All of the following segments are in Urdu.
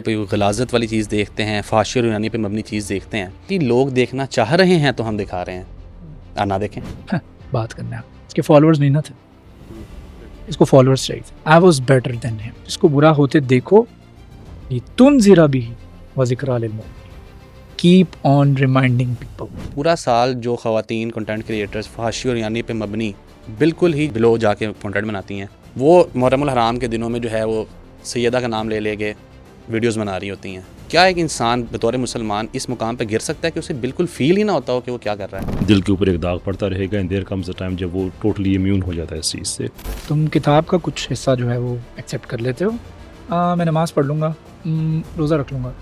پہ غلاظت والی چیز دیکھتے ہیں، فحاشی اور یونانی پہ مبنی چیز دیکھتے ہیں کہ لوگ دیکھنا چاہ رہے ہیں تو ہم دکھا رہے ہیں، نہ دیکھیں. بات کرنا ہے اس کے فالوورز نہیں نہ تھے، اس کو فالوورز چاہیے تھے. آئی واز بیٹر دین ہم. اس کو برا ہوتے دیکھو، لتنذر بہ وذکریٰ للمؤمنین. Keep on reminding people. پورا سال جو خواتین کنٹینٹ کریٹرز فحاشی اور یونانی پہ مبنی بالکل ہی بلو جا کے کنٹینٹ بناتی ہیں، وہ محرم الحرام کے دنوں میں جو ہے وہ سیدہ کا نام لے کے ویڈیوز بنا رہی ہوتی ہیں. کیا ایک انسان بطور مسلمان اس مقام پہ گر سکتا ہے کہ اسے بالکل فیل ہی نہ ہوتا ہو کہ وہ کیا کر رہا ہے؟ دل کے اوپر ایک داغ پڑتا رہے گا. دیر کمز اے ٹائم جب وہ ٹوٹلی امیون ہو جاتا ہے اس چیز سے. تم کتاب کا کچھ حصہ جو ہے وہ ایکسیپٹ کر لیتے ہو. میں نماز پڑھ لوں گا، روزہ رکھ لوں گا،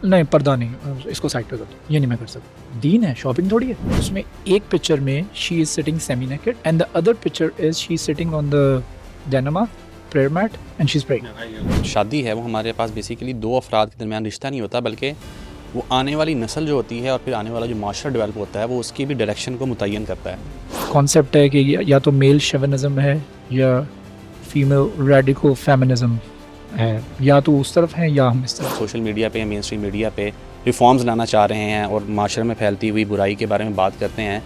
نہیں پردہ نہیں، اس کو سائڈ پہ کر دو، یہ نہیں میں کر سکتا. دین ہے، شاپنگ تھوڑی ہے. اس میں ایک پکچر میں she is sitting semi naked and the other picture is she is sitting on the جینما prayer mat and she is praying. شادی ہے وہ ہمارے پاس بیسیکلی دو افراد کے درمیان رشتہ نہیں ہوتا، بلکہ وہ آنے والی نسل جو ہوتی ہے اور پھر آنے والا جو معاشرہ ڈیولپ ہوتا ہے وہ اس کی بھی ڈائریکشن کو متعین کرتا ہے. کانسیپٹ ہے کہ یا تو میل شیونزم ہے یا فیمیل ریڈیکل فیمنزم ہے، یا تو اس طرف ہیں یا ہم اس طرف. سوشل میڈیا پہ یا مین اسٹریم میڈیا پہ ریفارمز لانا چاہ رہے ہیں اور معاشرے میں پھیلتی ہوئی برائی کے بارے میں بات کرتے ہیں.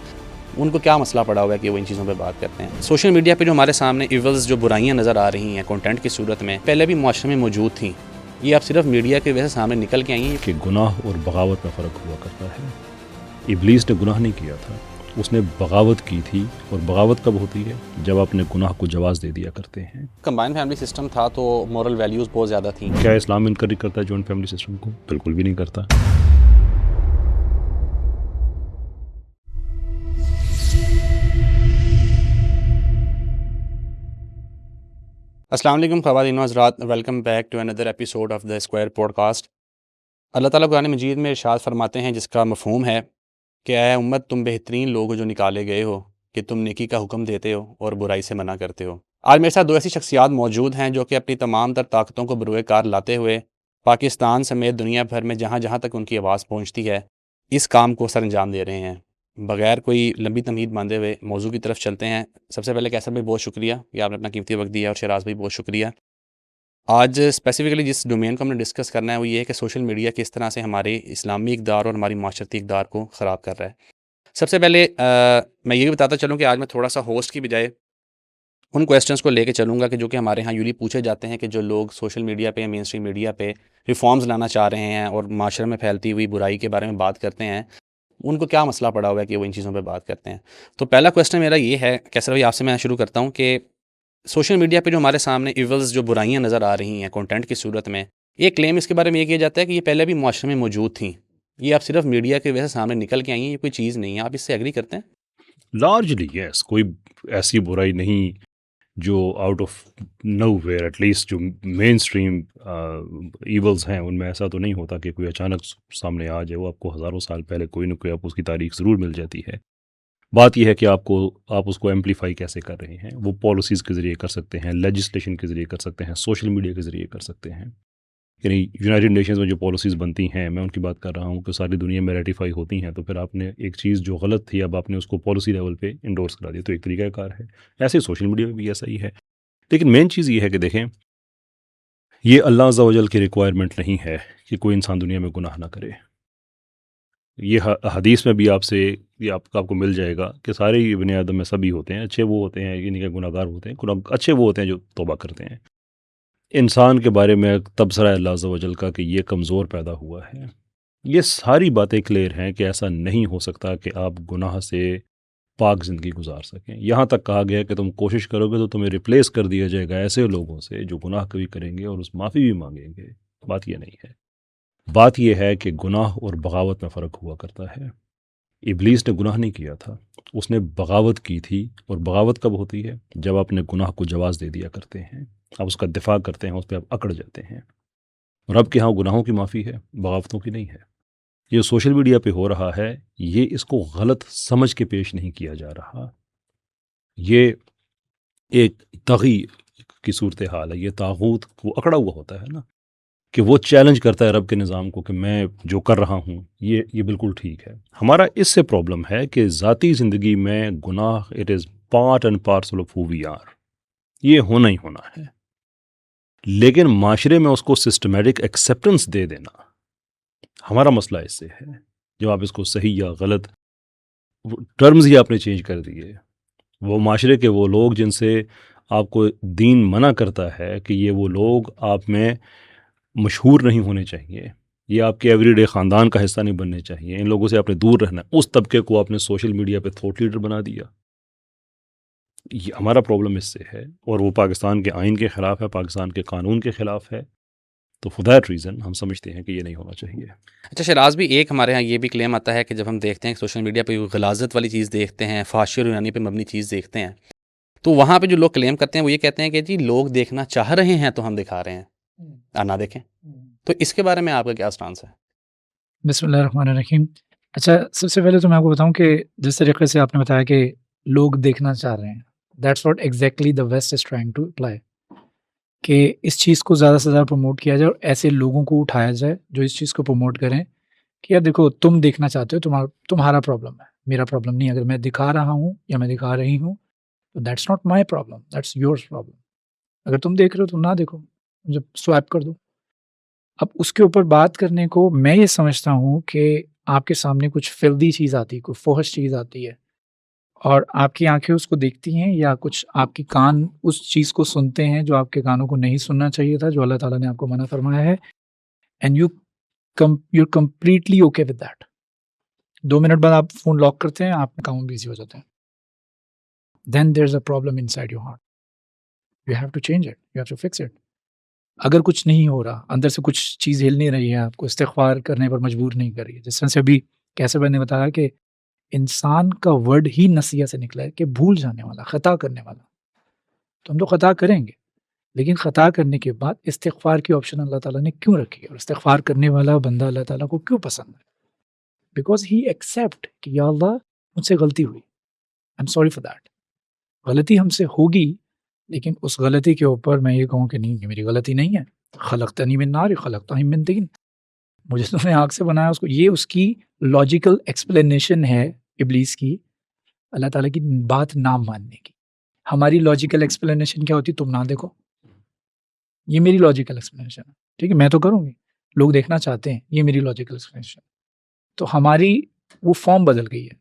ان کو کیا مسئلہ پڑا ہوا ہے کہ وہ ان چیزوں پہ بات کرتے ہیں؟ سوشل میڈیا پہ جو ہمارے سامنے ایولز جو برائیاں نظر آ رہی ہیں کنٹینٹ کی صورت میں، پہلے بھی معاشرے میں موجود تھیں، یہ اب صرف میڈیا کی وجہ سے سامنے نکل کے آئی ہیں. کہ گناہ اور بغاوت میں فرق ہوا کرتا ہے. ابلیس نے گناہ نہیں کیا تھا، اس نے بغاوت کی تھی. اور بغاوت کب ہوتی ہے؟ جب اپنے گناہ کو جواز دے دیا کرتے ہیں. کمبائن فیملی سسٹم تھا تو مورل ویلیوز بہت زیادہ تھیں. کیا اسلام انکریج کرتا ہے جوائنٹ فیملی سسٹم کو؟ بالکل بھی نہیں کرتا. السلام علیکم خواتین و حضرات، welcome back to another episode of the square podcast. اللہ تعالیٰ قرآن مجید میں ارشاد فرماتے ہیں جس کا مفہوم ہے کہ اے امت تم بہترین لوگ ہو جو نکالے گئے ہو کہ تم نیکی کا حکم دیتے ہو اور برائی سے منع کرتے ہو. آج میرے ساتھ دو ایسی شخصیات موجود ہیں جو کہ اپنی تمام تر طاقتوں کو بروئے کار لاتے ہوئے پاکستان سمیت دنیا بھر میں جہاں جہاں تک ان کی آواز پہنچتی ہے اس کام کو سر انجام دے رہے ہیں. بغیر کوئی لمبی تمہید باندھے ہوئے موضوع کی طرف چلتے ہیں. سب سے پہلے کیسر بھائی بہت شکریہ کہ آپ نے اپنا قیمتی وقت دیا، اور شہراز بھائی بہت شکریہ. آج اسپیسیفکلی جس ڈومین کو ہم نے ڈسکس کرنا ہے وہ یہ ہے کہ سوشل میڈیا کس طرح سے ہمارے اسلامی اقدار اور ہماری معاشرتی اقدار کو خراب کر رہا ہے. سب سے پہلے میں یہ بھی بتاتا چلوں کہ آج میں تھوڑا سا ہوسٹ کی بجائے ان کویسچنس کو لے کے چلوں گا کہ جو کہ ہمارے ہاں یولی پوچھے جاتے ہیں کہ جو لوگ سوشل میڈیا پہ یا مین اسٹریم میڈیا پہ ریفارمز لانا چاہ رہے ہیں اور معاشرے میں پھیلتی ہوئی برائی کے بارے میں بات کرتے ہیں، ان کو کیا مسئلہ پڑا ہوا ہے کہ وہ ان چیزوں پہ بات کرتے ہیں. تو پہلا کویسچن میرا یہ ہے کیسر بھائی، آپ سے میں شروع کرتا ہوں کہ سوشل میڈیا پہ جو ہمارے سامنے ایولز جو برائیاں نظر آ رہی ہیں کنٹینٹ کی صورت میں، ایک کلیم اس کے بارے میں یہ کیا جاتا ہے کہ یہ پہلے بھی معاشرے میں موجود تھیں، یہ اب صرف میڈیا کی وجہ سے سامنے نکل کے آئی ہیں، یہ کوئی چیز نہیں ہے. آپ اس سے ایگری کرتے ہیں؟ Largely yes. کوئی ایسی برائی نہیں جو out of nowhere, at least جو مین اسٹریم ایولز ہیں ان میں ایسا تو نہیں ہوتا کہ کوئی اچانک سامنے آ جائے. وہ آپ کو ہزاروں سال پہلے کوئی نہ کوئی آپ اس کی تاریخ ضرور مل جاتی ہے. بات یہ ہے کہ آپ اس کو ایمپلیفائی کیسے کر رہے ہیں. وہ پالیسیز کے ذریعے کر سکتے ہیں، لیجسلیشن کے ذریعے کر سکتے ہیں، سوشل میڈیا کے ذریعے کر سکتے ہیں. یعنی یونائٹڈ نیشنز میں جو پالیسیز بنتی ہیں، میں ان کی بات کر رہا ہوں کہ ساری دنیا میں ریٹیفائی ہوتی ہیں، تو پھر آپ نے ایک چیز جو غلط تھی اب آپ نے اس کو پالیسی لیول پہ انڈورس کرا دیا، تو ایک طریقہ کار ہے. ایسے سوشل میڈیا میں بھی ایسا ہی ہے. لیکن مین چیز یہ ہے کہ دیکھیں، یہ اللہ عز و جل کی ریکوائرمنٹ نہیں ہے کہ کوئی انسان دنیا میں گناہ نہ کرے. یہ حدیث میں بھی آپ سے یہ آپ کو مل جائے گا کہ سارے بنی آدم میں سبھی ہوتے ہیں، اچھے وہ ہوتے ہیں یعنی کہ گناہ گار ہوتے ہیں، اچھے وہ ہوتے ہیں جو توبہ کرتے ہیں. انسان کے بارے میں تبصرہ ہے اللہ عز و جل کا کہ یہ کمزور پیدا ہوا ہے. یہ ساری باتیں کلیئر ہیں کہ ایسا نہیں ہو سکتا کہ آپ گناہ سے پاک زندگی گزار سکیں. یہاں تک کہا گیا کہ تم کوشش کرو گے تو تمہیں ریپلیس کر دیا جائے گا ایسے لوگوں سے جو گناہ کبھی کریں گے اور اس معافی بھی مانگیں گے. بات یہ نہیں ہے. بات یہ ہے کہ گناہ اور بغاوت میں فرق ہوا کرتا ہے. ابلیس نے گناہ نہیں کیا تھا، اس نے بغاوت کی تھی. اور بغاوت کب ہوتی ہے؟ جب اپنے گناہ کو جواز دے دیا کرتے ہیں، آپ اس کا دفاع کرتے ہیں، اس پہ آپ اکڑ جاتے ہیں. اور اب کے ہاں گناہوں کی معافی ہے، بغاوتوں کی نہیں ہے. یہ سوشل میڈیا پہ ہو رہا ہے، یہ اس کو غلط سمجھ کے پیش نہیں کیا جا رہا. یہ ایک طاغی کی صورتحال ہے. یہ طاغوت وہ اکڑا ہوا ہوتا ہے نا، کہ وہ چیلنج کرتا ہے رب کے نظام کو کہ میں جو کر رہا ہوں یہ بالکل ٹھیک ہے. ہمارا اس سے پرابلم ہے کہ ذاتی زندگی میں گناہ it is part and parcel of who we are. یہ ہونا ہی ہونا ہے. لیکن معاشرے میں اس کو سسٹمیٹک ایکسیپٹنس دے دینا ہمارا مسئلہ اس سے ہے. جب آپ اس کو صحیح یا غلط ٹرمز ہی آپ نے چینج کر دیے، وہ معاشرے کے وہ لوگ جن سے آپ کو دین منع کرتا ہے کہ یہ وہ لوگ آپ میں مشہور نہیں ہونے چاہیے، یہ آپ کے ایوری ڈے خاندان کا حصہ نہیں بننے چاہیے، ان لوگوں سے آپ نے دور رہنا ہے، اس طبقے کو آپ نے سوشل میڈیا پہ تھوٹ لیڈر بنا دیا. یہ ہمارا پرابلم اس سے ہے، اور وہ پاکستان کے آئین کے خلاف ہے، پاکستان کے قانون کے خلاف ہے. تو فور دیٹ ریزن ہم سمجھتے ہیں کہ یہ نہیں ہونا چاہیے. اچھا شراز بھی، ایک ہمارے ہاں یہ بھی کلیم آتا ہے کہ جب ہم دیکھتے ہیں سوشل میڈیا پہ غلاظت والی چیز دیکھتے ہیں، فحاشی اور یعنی پہ مبنی چیز دیکھتے ہیں، تو وہاں پہ جو لوگ کلیم کرتے ہیں وہ یہ کہتے ہیں کہ جی لوگ دیکھنا چاہ رہے ہیں تو ہم دکھا رہے ہیں، نہ دیکھیں. تو اس کے بارے میں آپ کا کیا سٹانس ہے؟ بسم اللہ الرحمن الرحیم. اچھا، سب سے پہلے تو میں آپ کو بتاؤں کہ جس طریقے سے آپ نے بتایا کہ لوگ دیکھنا چاہ رہے ہیں، that's what exactly the West is trying to apply, کہ اس چیز کو زیادہ سے زیادہ پروموٹ کیا جائے اور ایسے لوگوں کو اٹھایا جائے جو اس چیز کو پروموٹ کریں کہ یار دیکھو تم دیکھنا چاہتے ہو، تمہارا پرابلم ہے، میرا پرابلم نہیں. اگر میں دکھا رہا ہوں یا میں دکھا رہی ہوں تو that's not my problem, that's yours problem. اگر تم دیکھ رہے ہو تم نہ دیکھو، جب سوائپ کر دو. اب اس کے اوپر بات کرنے کو میں یہ سمجھتا ہوں کہ آپ کے سامنے کچھ فلدی چیز آتی ہے، کوئی فحش چیز آتی ہے، اور آپ کی آنکھیں اس کو دیکھتی ہیں یا کچھ آپ کی کان اس چیز کو سنتے ہیں جو آپ کے کانوں کو نہیں سننا چاہیے تھا، جو اللہ تعالیٰ نے آپ کو منع فرمایا ہے، and you completely okay with that. 2 minute بعد آپ فون لاک کرتے ہیں، آپ کام بیزی ہو جاتے ہیں. Then there is a problem inside your heart. You have to change it, you have to fix it. اگر کچھ نہیں ہو رہا، اندر سے کچھ چیز ہل نہیں رہی ہے، آپ کو استغفار کرنے پر مجبور نہیں کر رہی ہے، جس طرح سے ابھی کیسے میں نے بتایا کہ انسان کا ورڈ ہی نسیہ سے نکلا ہے کہ بھول جانے والا، خطا کرنے والا. تو ہم تو خطا کریں گے، لیکن خطا کرنے کے بعد استغفار کی آپشن اللہ تعالیٰ نے کیوں رکھی ہے، اور استغفار کرنے والا بندہ اللہ تعالیٰ کو کیوں پسند ہے؟ بیکاز ہی ایکسیپٹ کہ یا اللہ مجھ سے غلطی ہوئی، I am sorry for that. غلطی ہم سے ہوگی، لیکن اس غلطی کے اوپر میں یہ کہوں کہ نہیں یہ میری غلطی نہیں ہے، خلقتنی من نار خلقتہ من طین، مجھے تو نے آگ سے بنایا اس کو. یہ اس کی لاجیکل ایکسپلینیشن ہے ابلیس کی، اللہ تعالیٰ کی بات نہ ماننے کی. ہماری لاجیکل ایکسپلینیشن کیا ہوتی؟ تم نہ دیکھو. یہ میری لاجیکل ایکسپلینیشن ہے، ٹھیک ہے، میں تو کروں گی، لوگ دیکھنا چاہتے ہیں، یہ میری لاجیکل ایکسپلینیشن. تو ہماری وہ فارم بدل گئی ہے.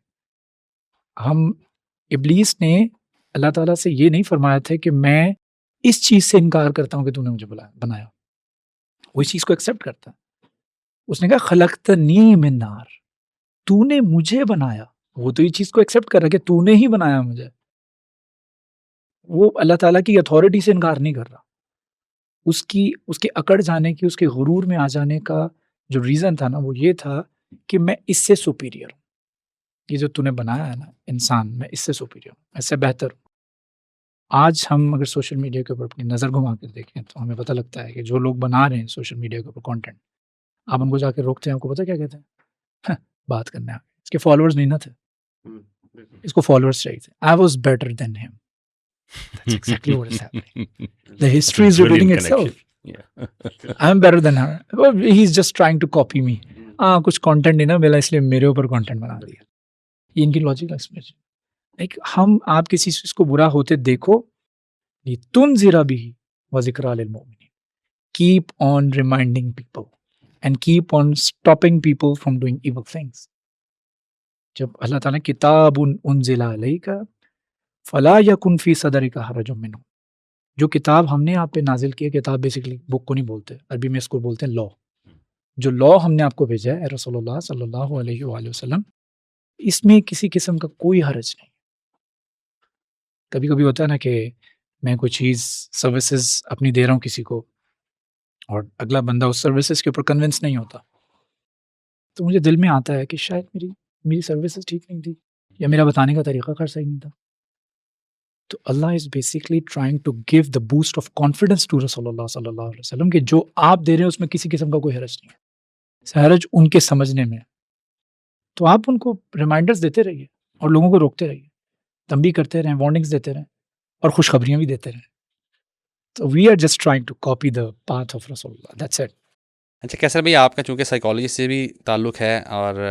ہم ابلیس نے اللہ تعالیٰ سے یہ نہیں فرمایا تھا کہ میں اس چیز سے انکار کرتا ہوں کہ تو نے مجھے بنایا، وہ اس چیز کو ایکسیپٹ کرتا ہے. اس نے کہا خلقتنی من نار، تو نے مجھے بنایا. وہ تو یہ چیز کو ایکسیپٹ کر رہا کہ تو نے ہی بنایا مجھے. وہ اللہ تعالیٰ کی اتھارٹی سے انکار نہیں کر رہا. اس کے اکڑ جانے کی، اس کے غرور میں آ جانے کا جو ریزن تھا نا، وہ یہ تھا کہ میں اس سے سپیریئر ہوں. یہ جو تو نے بنایا ہے نا انسان، میں اس سے سپیریئر ہوں، اس سے بہتر ہوں. آج ہم اگر سوشل میڈیا کے اوپر اپنی نظر گھما کر دیکھیں تو ہمیں پتہ لگتا ہے کہ جو لوگ بنا رہے ہیں سوشل میڈیا کے اوپر کانٹینٹ، آپ ان کو جا کے روکتے ہیں، آپ کو پتہ کیا کہتے ہیں؟ بات کرنے آگے. اس کے فالوورز نہیں نہ تھے، اس کو فالوورز چاہیے تھے. آئی واز بیٹر دین ہم. That's exactly what is happening. The history is repeating itself. I'm better than her. Well, he's just trying to copy me. کچھ کانٹینٹ نہیں نا ملا اس لیے میرے اوپر کانٹینٹ بنا دیا. یہ ان کی لاجیکل ایکسپلینیشن. ایک آپ کسی چیز کو برا ہوتے دیکھو، لِتُنذِرَ بِهِ وَذِكْرَىٰ لِلْمُؤْمِنِينَ. Keep on reminding people and keep on stopping people from doing evil things. جب اللہ تعالیٰ کتاب انزل علیک فلا یکن فی صدرک حرج منہ، جو کتاب ہم نے آپ پہ نازل کی ہے، کتاب بیسیکلی بک کو نہیں بولتے، عربی میں اس کو بولتے ہیں لا. جو لا ہم نے آپ کو بھیجا ہے رسول اللہ صلی اللہ علیہ وآلہ وسلم، اس میں کسی قسم کا کوئی حرج نہیں. کبھی کبھی ہوتا ہے نا کہ میں کوئی چیز سروسز اپنی دے رہا ہوں کسی کو، اور اگلا بندہ اس سروسز کے اوپر کنونس نہیں ہوتا، تو مجھے دل میں آتا ہے کہ شاید میری سروسز ٹھیک نہیں تھی، یا میرا بتانے کا طریقہ کار صحیح نہیں تھا. تو Allah is basically trying to give the boost of confidence to رسول اللہ صلی اللہ علیہ وسلم کہ جو آپ دے رہے ہیں اس میں کسی قسم کا کوئی حرج نہیں ہے، حرج ان کے سمجھنے میں. تو آپ ان کو ریمائنڈرز دیتے رہیے اور لوگوں کو روکتے رہیے، تنبیہ کرتے رہیں، وارننگز دیتے رہیں، اور خوشخبریاں بھی دیتے رہیں. تو we are just trying to copy the path of رسول اللہ، دیٹس اٹ. اچھا کیسر بھائی، آپ کا چونکہ سائیکالوجی سے بھی تعلق ہے، اور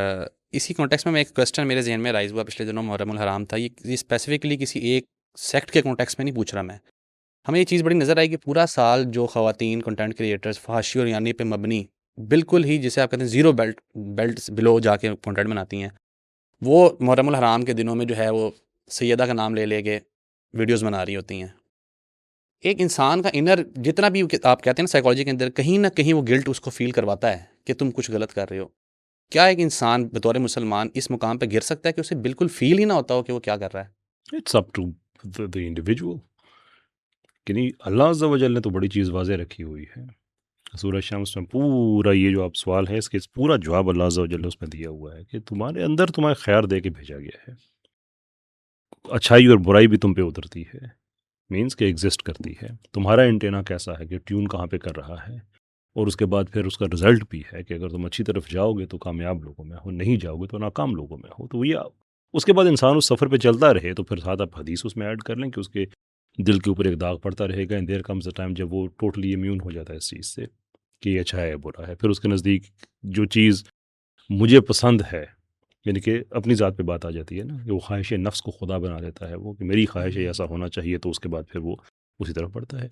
اسی کانٹیکس میں ایک کویسچن میرے ذہن میں رائز ہوا پچھلے دنوں محرم الحرام تھا. یہ اسپیسیفکلی کسی ایک سیکٹ کے کانٹیکس میں نہیں پوچھ رہا میں، ہمیں یہ چیز بڑی نظر آئی کہ پورا سال جو خواتین کنٹینٹ کریٹرز فحاشی اور یعنی پہ مبنی بالکل ہی جسے آپ کہتے ہیں زیرو بیلٹ بلو جا کے کنٹینٹ بناتی ہیں، وہ محرم الحرام کے دنوں میں جو ہے وہ سیدہ کا نام لے لے کے ویڈیوز بنا رہی ہوتی ہیں. ایک انسان کا انر جتنا بھی آپ کہتے ہیں نا سائیکالوجی کے اندر کہیں نہ کہیں وہ گلٹ اس کو فیل کرواتا ہے کہ تم کچھ غلط کر رہے ہو. کیا ایک انسان بطور مسلمان اس مقام پہ گر سکتا ہے کہ اسے بالکل فیل ہی نہ ہوتا ہو کہ وہ کیا کر رہا ہے؟ It's up to the individual. کہ نہیں، اللہ عز و جل نے تو بڑی چیز واضح رکھی ہوئی ہے. سورہ شمس میں پورا یہ جو آپ سوال ہے اس کے پورا جواب اللہ عز و جل نے اس میں دیا ہوا ہے کہ تمہارے اندر تمہیں خیر دے کے بھیجا گیا ہے. اچھائی اور برائی بھی تم پہ اترتی ہے، مینس کہ ایگزسٹ کرتی ہے. تمہارا انٹینا کیسا ہے کہ ٹیون کہاں پہ کر رہا ہے، اور اس کے بعد پھر اس کا رزلٹ بھی ہے کہ اگر تم اچھی طرف جاؤ گے تو کامیاب لوگوں میں ہو، نہیں جاؤ گے تو ناکام لوگوں میں ہو. تو یہ اس کے بعد انسان اس سفر پہ چلتا رہے تو پھر ساتھ آپ حدیث اس میں ایڈ کر لیں کہ اس کے دل کے اوپر ایک داغ پڑتا رہے گا. دیر کمز اے ٹائم جب وہ ٹوٹلی امیون ہو جاتا ہے اس چیز سے کہ یہ اچھا ہے برا ہے. پھر اس کے نزدیک جو چیز مجھے پسند ہے، یعنی کہ اپنی ذات پہ بات آ جاتی ہے نا کہ وہ خواہش نفس کو خدا بنا دیتا ہے وہ کہ میری خواہش ہے ایسا ہونا چاہیے، تو اس کے بعد پھر وہ اسی طرف بڑھتا ہے.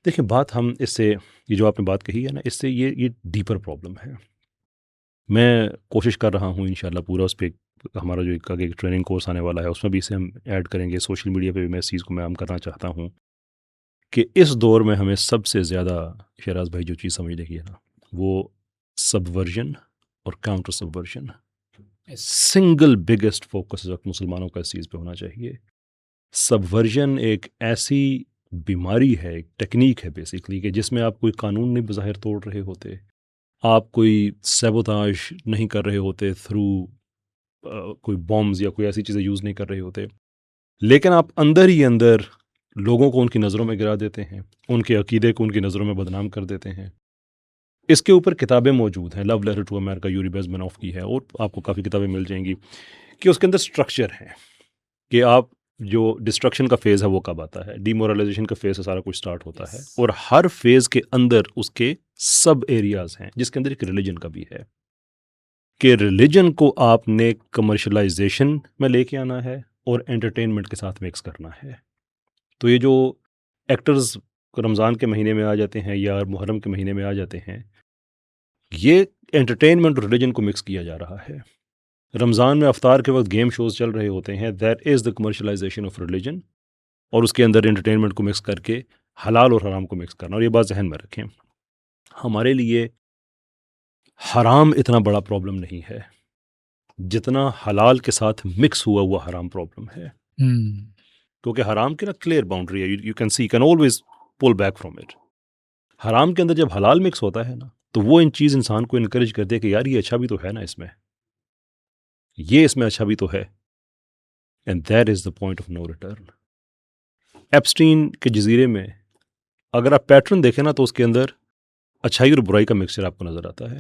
دیکھیں بات ہم اس سے یہ جو آپ نے بات کہی ہے نا، اس سے یہ ڈیپر پرابلم ہے. میں کوشش کر رہا ہوں انشاءاللہ پورا اس پہ ہمارا جو ایک ٹریننگ کورس آنے والا ہے اس میں بھی اسے ہم ایڈ کریں گے. سوشل میڈیا پہ بھی میں اس چیز کو میں عام کرنا چاہتا ہوں کہ اس دور میں ہمیں سب سے زیادہ شہراز بھائی جو چیز سمجھنے کی ہے نا، وہ سبورژن اور کاؤنٹر سبورژن. سنگل بگیسٹ فوکس مسلمانوں کا اس چیز پہ ہونا چاہیے. سبورژن ایک ایسی بیماری ہے، ایک ٹیکنیک ہے بیسیکلی کہ جس میں آپ کوئی قانون نہیں بظاہر توڑ رہے ہوتے، آپ کوئی سیبوتاج نہیں کر رہے ہوتے تھرو کوئی بامز یا کوئی ایسی چیزیں یوز نہیں کر رہے ہوتے، لیکن آپ اندر ہی اندر لوگوں کو ان کی نظروں میں گرا دیتے ہیں، ان کے عقیدے کو ان کی نظروں میں بدنام کر دیتے ہیں. اس کے اوپر کتابیں موجود ہیں. لو لیٹر ٹو امریکہ یوری بیزمنوف کی ہے، اور آپ کو کافی کتابیں مل جائیں گی کہ اس کے اندر سٹرکچر ہے کہ آپ جو ڈسٹرکشن کا فیز ہے وہ کب آتا ہے، ڈی مورلائزیشن کا فیز سے سارا کچھ سٹارٹ ہوتا ہے، اور ہر فیز کے اندر اس کے سب ایریاز ہیں جس کے اندر ایک ریلیجن کا بھی ہے کہ ریلیجن کو آپ نے کمرشلائزیشن میں لے کے آنا ہے اور انٹرٹینمنٹ کے ساتھ مکس کرنا ہے. تو یہ جو ایکٹرز رمضان کے مہینے میں آ جاتے ہیں یا محرم کے مہینے میں آ جاتے ہیں، یہ انٹرٹینمنٹ اور ریلیجن کو مکس کیا جا رہا ہے. رمضان میں افطار کے وقت گیم شوز چل رہے ہوتے ہیں، that is the commercialization of religion, اور اس کے اندر انٹرٹینمنٹ کو مکس کر کے حلال اور حرام کو مکس کرنا. اور یہ بات ذہن میں رکھیں، ہمارے لیے حرام اتنا بڑا پرابلم نہیں ہے جتنا حلال کے ساتھ مکس ہوا ہوا حرام پرابلم ہے. کیونکہ حرام کی نا کلیئر باؤنڈری ہے، you can see, can always pull back from it. حرام کے اندر جب حلال مکس ہوتا ہے نا تو وہ ان چیز انسان کو انکریج کرتے کہ یار یہ اچھا بھی تو ہے نا، اس میں یہ اس میں اچھا بھی تو ہے. And that is the point of no return. Epstein کے جزیرے میں اگر آپ پیٹرن دیکھیں نا تو اس کے اندر اچھائی اور برائی کا مکسچر آپ کو نظر آتا ہے.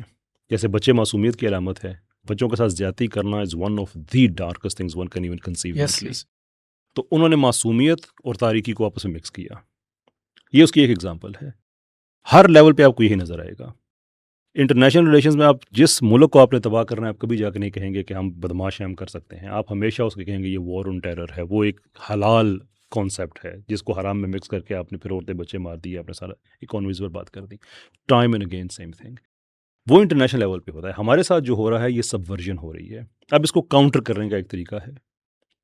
جیسے بچے معصومیت کی علامت ہے، بچوں کے ساتھ زیادتی کرنا is one of the darkest things one can even conceive. تو انہوں نے معصومیت اور تاریکی کو آپس میں مکس کیا. یہ اس کی ایک ایگزامپل ہے. ہر لیول پہ آپ کو یہی نظر آئے گا. انٹرنیشنل ریلیشنز میں آپ جس ملک کو آپ نے تباہ کرنا ہے، آپ کبھی جا کے نہیں کہیں گے کہ ہم بدماش ہیں، ہم کر سکتے ہیں. آپ ہمیشہ اس کے کہیں گے یہ وار آن ٹیرر ہے. وہ ایک حلال کانسیپٹ ہے جس کو حرام میں مکس کر کے آپ نے پھر عورتیں بچے مار دیے، آپ نے سارا اکانومیز پر بات کر دی. Time and again same thing. وہ انٹرنیشنل لیول پہ ہوتا ہے. ہمارے ساتھ جو ہو رہا ہے یہ سبورژن ہو رہی ہے. اب اس کو کاؤنٹر کرنے کا ایک طریقہ ہے،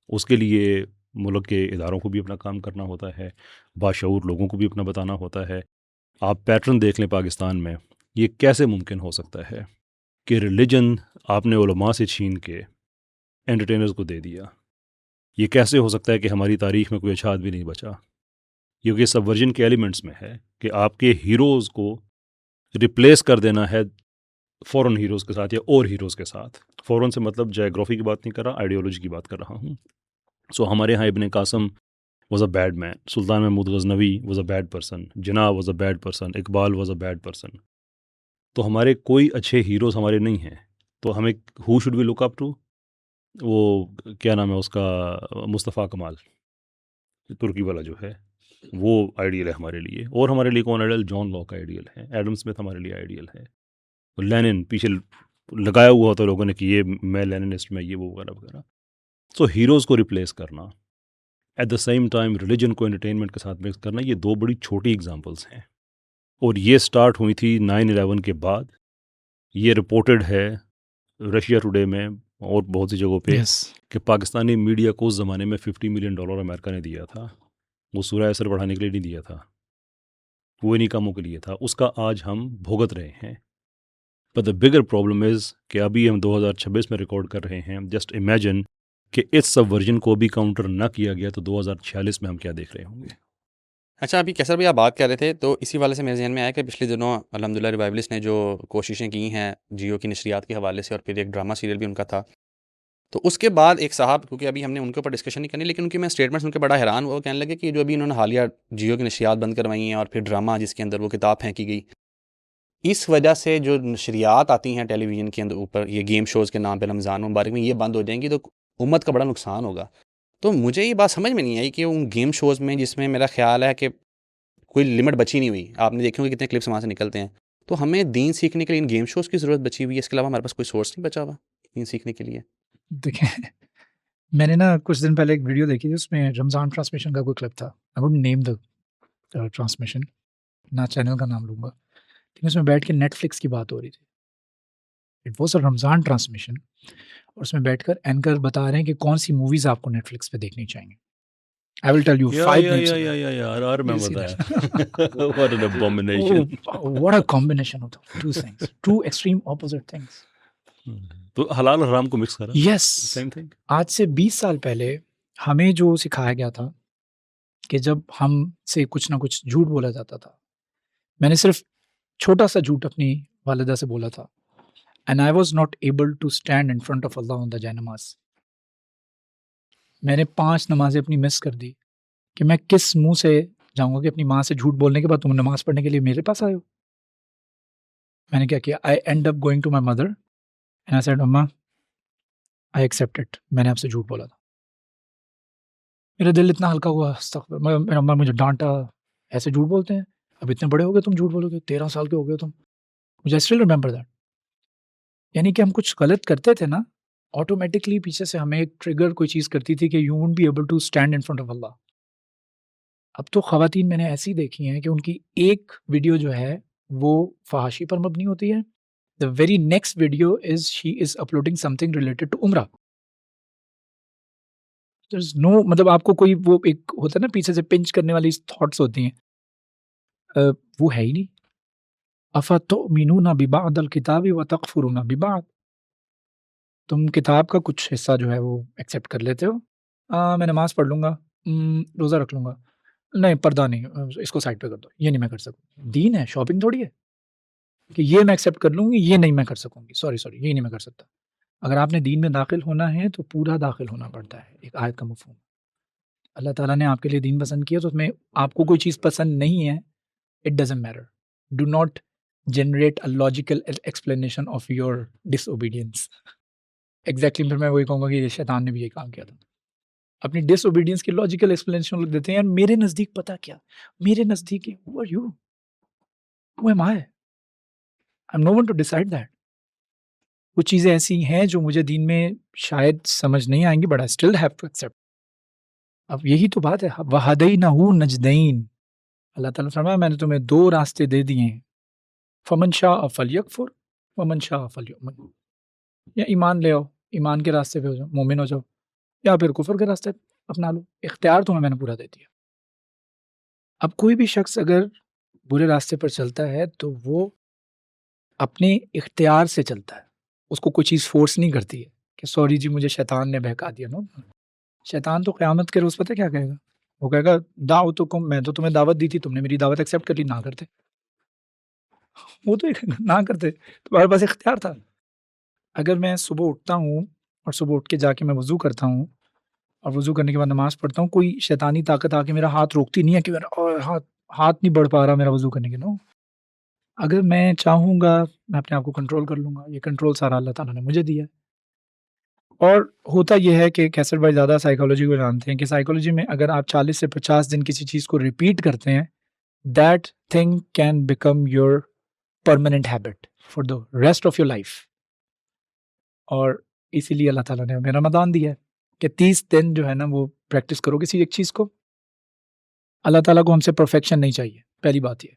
اس کے لیے ملک کے اداروں کو بھی اپنا کام کرنا ہوتا ہے، باشعور لوگوں کو بھی اپنا بتانا ہوتا ہے. آپ پیٹرن دیکھ لیں پاکستان میں، یہ کیسے ممکن ہو سکتا ہے کہ ریلیجن آپ نے علماء سے چھین کے انٹرٹینرز کو دے دیا؟ یہ کیسے ہو سکتا ہے کہ ہماری تاریخ میں کوئی اچھا آدمی نہیں بچا؟ کیونکہ سبورژن کے ایلیمنٹس میں ہے کہ آپ کے ہیروز کو ریپلیس کر دینا ہے فورن ہیروز کے ساتھ یا اور ہیروز کے ساتھ. فورن سے مطلب جیوگرافی کی بات نہیں کر رہا، آئیڈیالوجی کی بات کر رہا ہوں. ہمارے ہاں Ibn Qasim was a bad man, Sultan Mahmud Ghaznavi was a bad person, Jinnah was a bad person, Iqbal was a bad person. تو ہمارے کوئی اچھے ہیروز ہمارے نہیں ہیں. تو ہمیں who should we look up to? وہ کیا نام ہے اس کا، مصطفیٰ کمال ترکی والا جو ہے، وہ آئیڈیل ہے ہمارے لیے. اور ہمارے لیے کون آئیڈیل؟ جان لاک آئیڈیل ہے. ایڈم اسمتھ ہمارے لیے آئیڈیل ہے. لینن پیچھے لگایا ہوا ہوتا لوگوں نے کہ یہ میں لیننسٹ میں یہ وہ وغیرہ وغیرہ. ہیروز کو ریپلیس کرنا at the same time religion کو انٹرٹینمنٹ کے ساتھ مکس کرنا، یہ دو بڑی چھوٹی اگزامپلس ہیں، اور یہ سٹارٹ ہوئی تھی 9/11 کے بعد. یہ رپورٹڈ ہے رشیا ٹوڈے میں اور بہت سی جگہوں پہ یس کہ پاکستانی میڈیا کو اس زمانے میں $50 ملین امریکہ نے دیا تھا، وہ سورہ اثر بڑھانے کے لیے نہیں دیا تھا، وہ انہیں کاموں کے لیے تھا. اس کا آج ہم بھگت رہے ہیں. But the bigger problem is کہ ابھی ہم 2026 میں ریکارڈ کر رہے ہیں. جسٹ امیجن کہ اس سب ورژن کو بھی کاؤنٹر نہ کیا گیا تو 2046 میں ہم کیا دیکھ رہے ہوں گے. اچھا، ابھی کیسر بھائی آپ بات کر رہے تھے تو اسی والے سے میرے ذہن میں آیا کہ پچھلے دنوں الحمدللہ ریوائولسٹ نے جو کوششیں کی ہیں جیو کی نشریات کے حوالے سے، اور پھر ایک ڈرامہ سیریل بھی ان کا تھا، تو اس کے بعد ایک صاحب، کیونکہ ابھی ہم نے ان کے اوپر ڈسکشن نہیں کرنی، لیکن ان کی میں اسٹیٹمنٹس ان کے بڑا حیران ہوا. وہ کہنے لگے کہ جو ابھی انہوں نے حالیہ جیو کی نشریات بند کروائی ہیں اور پھر ڈرامہ جس کے اندر وہ کتاب پھینکی گئی، اس وجہ سے جو نشریات آتی ہیں ٹیلی ویژن کے اندر اوپر یہ گیم شوز کے نام پہ رمضان مبارک میں، یہ بند ہو جائیں گی تو امت کا بڑا نقصان ہوگا. تو مجھے یہ بات سمجھ میں نہیں آئی کہ ان گیم شوز میں، جس میں میرا خیال ہے کہ کوئی لمٹ بچی نہیں ہوئی، آپ نے دیکھے ہوں کہ کتنے کلپس وہاں سے نکلتے ہیں، تو ہمیں دین سیکھنے کے لیے ان گیم شوز کی ضرورت بچی ہوئی ہے. اس کے علاوہ ہمارے پاس کوئی سورس نہیں بچا ہوا دین سیکھنے کے لیے. دیکھیں، میں نے نا کچھ دن پہلے ایک ویڈیو دیکھی تھی، اس میں رمضان ٹرانسمیشن کا کوئی کلپ تھا. I wouldn't name the transmission, نہ چینل کا نام لوں گا، لیکن اس میں بیٹھ کے نیٹ فلکس کی بات ہو رہی تھی. It was a Ramzan transmission, اور اس میں بیٹھ کر اینکر بتا رہے ہیں کہ کون سی موویز آپ کو نیٹ فلکس پہ دیکھنی چاہیے. I will tell you 5 names. I remember see that. What an abomination. Oh, what a combination of the two things. Two extreme opposite things. تو حلال حرام کو مکس کرا. Yes. Same thing. آج سے 20 سال پہلے ہمیں جو سکھایا گیا تھا کہ جب ہم سے کچھ نہ کچھ جھوٹ بولا جاتا تھا، میں نے صرف چھوٹا سا جھوٹ اپنی والدہ سے بولا تھا، and I was not able to stand in front of Allah on the جائے میں نے 5 نمازیں اپنی مس کر دی کہ میں کس منہ سے جاؤں گا کہ اپنی ماں سے جھوٹ بولنے کے بعد تم نماز پڑھنے کے لیے میرے پاس آئے ہو. میں نے کیا کیا، I end up going to my mother and I said, Amma, I accept it. میں نے آپ سے جھوٹ بولا تھا. میرا دل اتنا ہلکا ہوا، استغفر. میرا اماں مجھے ڈانٹا، ایسے جھوٹ بولتے ہیں، اب اتنے بڑے ہو گئے تم جھوٹ بولو گے، 13 سال کے ہو گئے تم. مجھے اسٹل ریمبر دیٹ. یعنی کہ ہم کچھ غلط کرتے تھے نا، آٹومیٹکلی پیچھے سے ہمیں ایک ٹریگر کوئی چیز کرتی تھی کہ you won't be able to stand in front of Allah. اب تو خواتین میں نے ایسی دیکھی ہیں کہ ان کی ایک ویڈیو جو ہے وہ فحاشی پر مبنی ہوتی ہے، the very next video is she is uploading something related to Umrah. No, مطلب آپ کو کوئی وہ ایک ہوتا ہے نا پیچھے سے پنچ کرنے والی تھاٹس ہوتی ہیں، وہ ہے ہی نہیں. افتؤمنون ببعض الکتاب وتکفرون ببعض، تم کتاب کا کچھ حصہ جو ہے وہ ایکسیپٹ کر لیتے ہو. میں نماز پڑھ لوں گا، روزہ رکھ لوں گا، نہیں پردہ نہیں، اس کو سائڈ پہ کر دو، یہ نہیں میں کر سکوں. دین ہے، شاپنگ تھوڑی ہے کہ یہ میں ایکسیپٹ کر لوں گی، یہ نہیں میں کر سکوں گی، سوری یہ نہیں میں کر سکتا. اگر آپ نے دین میں داخل ہونا ہے تو پورا داخل ہونا پڑتا ہے. ایک آیت کا مفہوم، اللہ تعالیٰ نے آپ کے لیے دین پسند کیا تو اس میں آپ کو کوئی چیز پسند نہیں ہے، it doesn't matter. Do not generate a logical explanation of your disobedience. Exactly پھر میں وہی کہوں گا کہ شیطان نے بھی یہ کام کیا تھا، اپنی ڈس اوبیڈینس کی لاجیکل ایکسپلینیشن لوگ دیتے ہیں. یار میرے نزدیک پتہ کیا، میرے نزدیک who are you, who am I, I'm no one to decide that. کچھ چیزیں ایسی ہیں جو مجھے دین میں شاید سمجھ نہیں آئیں گی، but I still have to accept. اب یہی تو بات ہے، وَهَدَيْنَهُ النَّجْدَيْنِ، اللہ تعالیٰ فرمایا میں نے تمہیں 2 راستے دے دیے ہیں، فَمَنْ شَاءَ فَلْيَكْفُرْ وَمَنْ شَاءَ فَلْيُؤْمِنْ. یا ایمان لے آؤ، ایمان کے راستے پہ ہو جاؤ، مومن ہو جاؤ، یا پھر کفر کے راستے اپنا لو. اختیار تمہیں میں نے پورا دے دیا. اب کوئی بھی شخص اگر برے راستے پر چلتا ہے تو وہ اپنے اختیار سے چلتا ہے، اس کو کوئی چیز فورس نہیں کرتی ہے کہ سوری جی مجھے شیطان نے بہکا دیا. نو، شیطان تو قیامت کے روز پتہ کیا کہے گا، وہ کہے گا دعوتکم، میں تو تمہیں دعوت دی تھی، تم نے میری دعوت ایکسیپٹ کر لی، نہ کرتے. وہ تو نہ کرتے، تمہارے پاس اختیار تھا. اگر میں صبح اٹھتا ہوں اور صبح اٹھ کے جا کے میں وضو کرتا ہوں اور وضو کرنے کے بعد نماز پڑھتا ہوں، کوئی شیطانی طاقت آ کے میرا ہاتھ روکتی نہیں ہے کہ میرا ہاتھ نہیں بڑھ پا رہا میرا وضو کرنے کے. نو، اگر میں چاہوں گا میں اپنے آپ کو کنٹرول کر لوں گا. یہ کنٹرول سارا اللہ تعالیٰ نے مجھے دیا ہے. اور ہوتا یہ ہے کہ کیسر بھائی زیادہ سائیکالوجی کو جانتے ہیں کہ سائیکالوجی میں اگر آپ 40 سے 50 دن کسی چیز کو ریپیٹ کرتے ہیں، that thing can become your permanent habit for the rest of your life. اور اسی لیے اللہ تعالیٰ نے ہمیں رمضان دیا ہے کہ 30 دن جو ہے نا وہ پریکٹس کرو کسی ایک چیز کو. اللہ تعالیٰ کو ہم سے پرفیکشن نہیں چاہیے، پہلی بات یہ.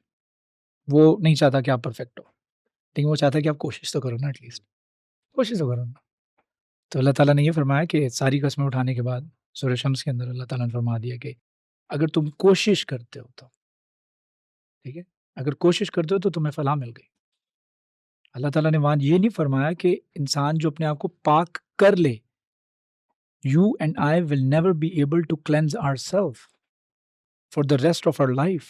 وہ نہیں چاہتا کہ آپ پرفیکٹ ہو، لیکن وہ چاہتا ہے کہ آپ کوشش تو کرو نا، ایٹ لیسٹ کوشش تو کرو نا. تو اللہ تعالیٰ نے یہ فرمایا کہ ساری قسمیں اٹھانے کے بعد سورہ شمس کے اندر اللہ تعالیٰ نے فرما دیا کہ اگر تم کوشش کرتے ہو تو ٹھیک ہے، اگر کوشش کرتے ہو تو تمہیں فلاح مل گئی. اللہ تعالیٰ نے وہاں یہ نہیں فرمایا کہ انسان جو اپنے آپ کو پاک کر لے. You and I will never be able to cleanse ourselves for the rest of our life.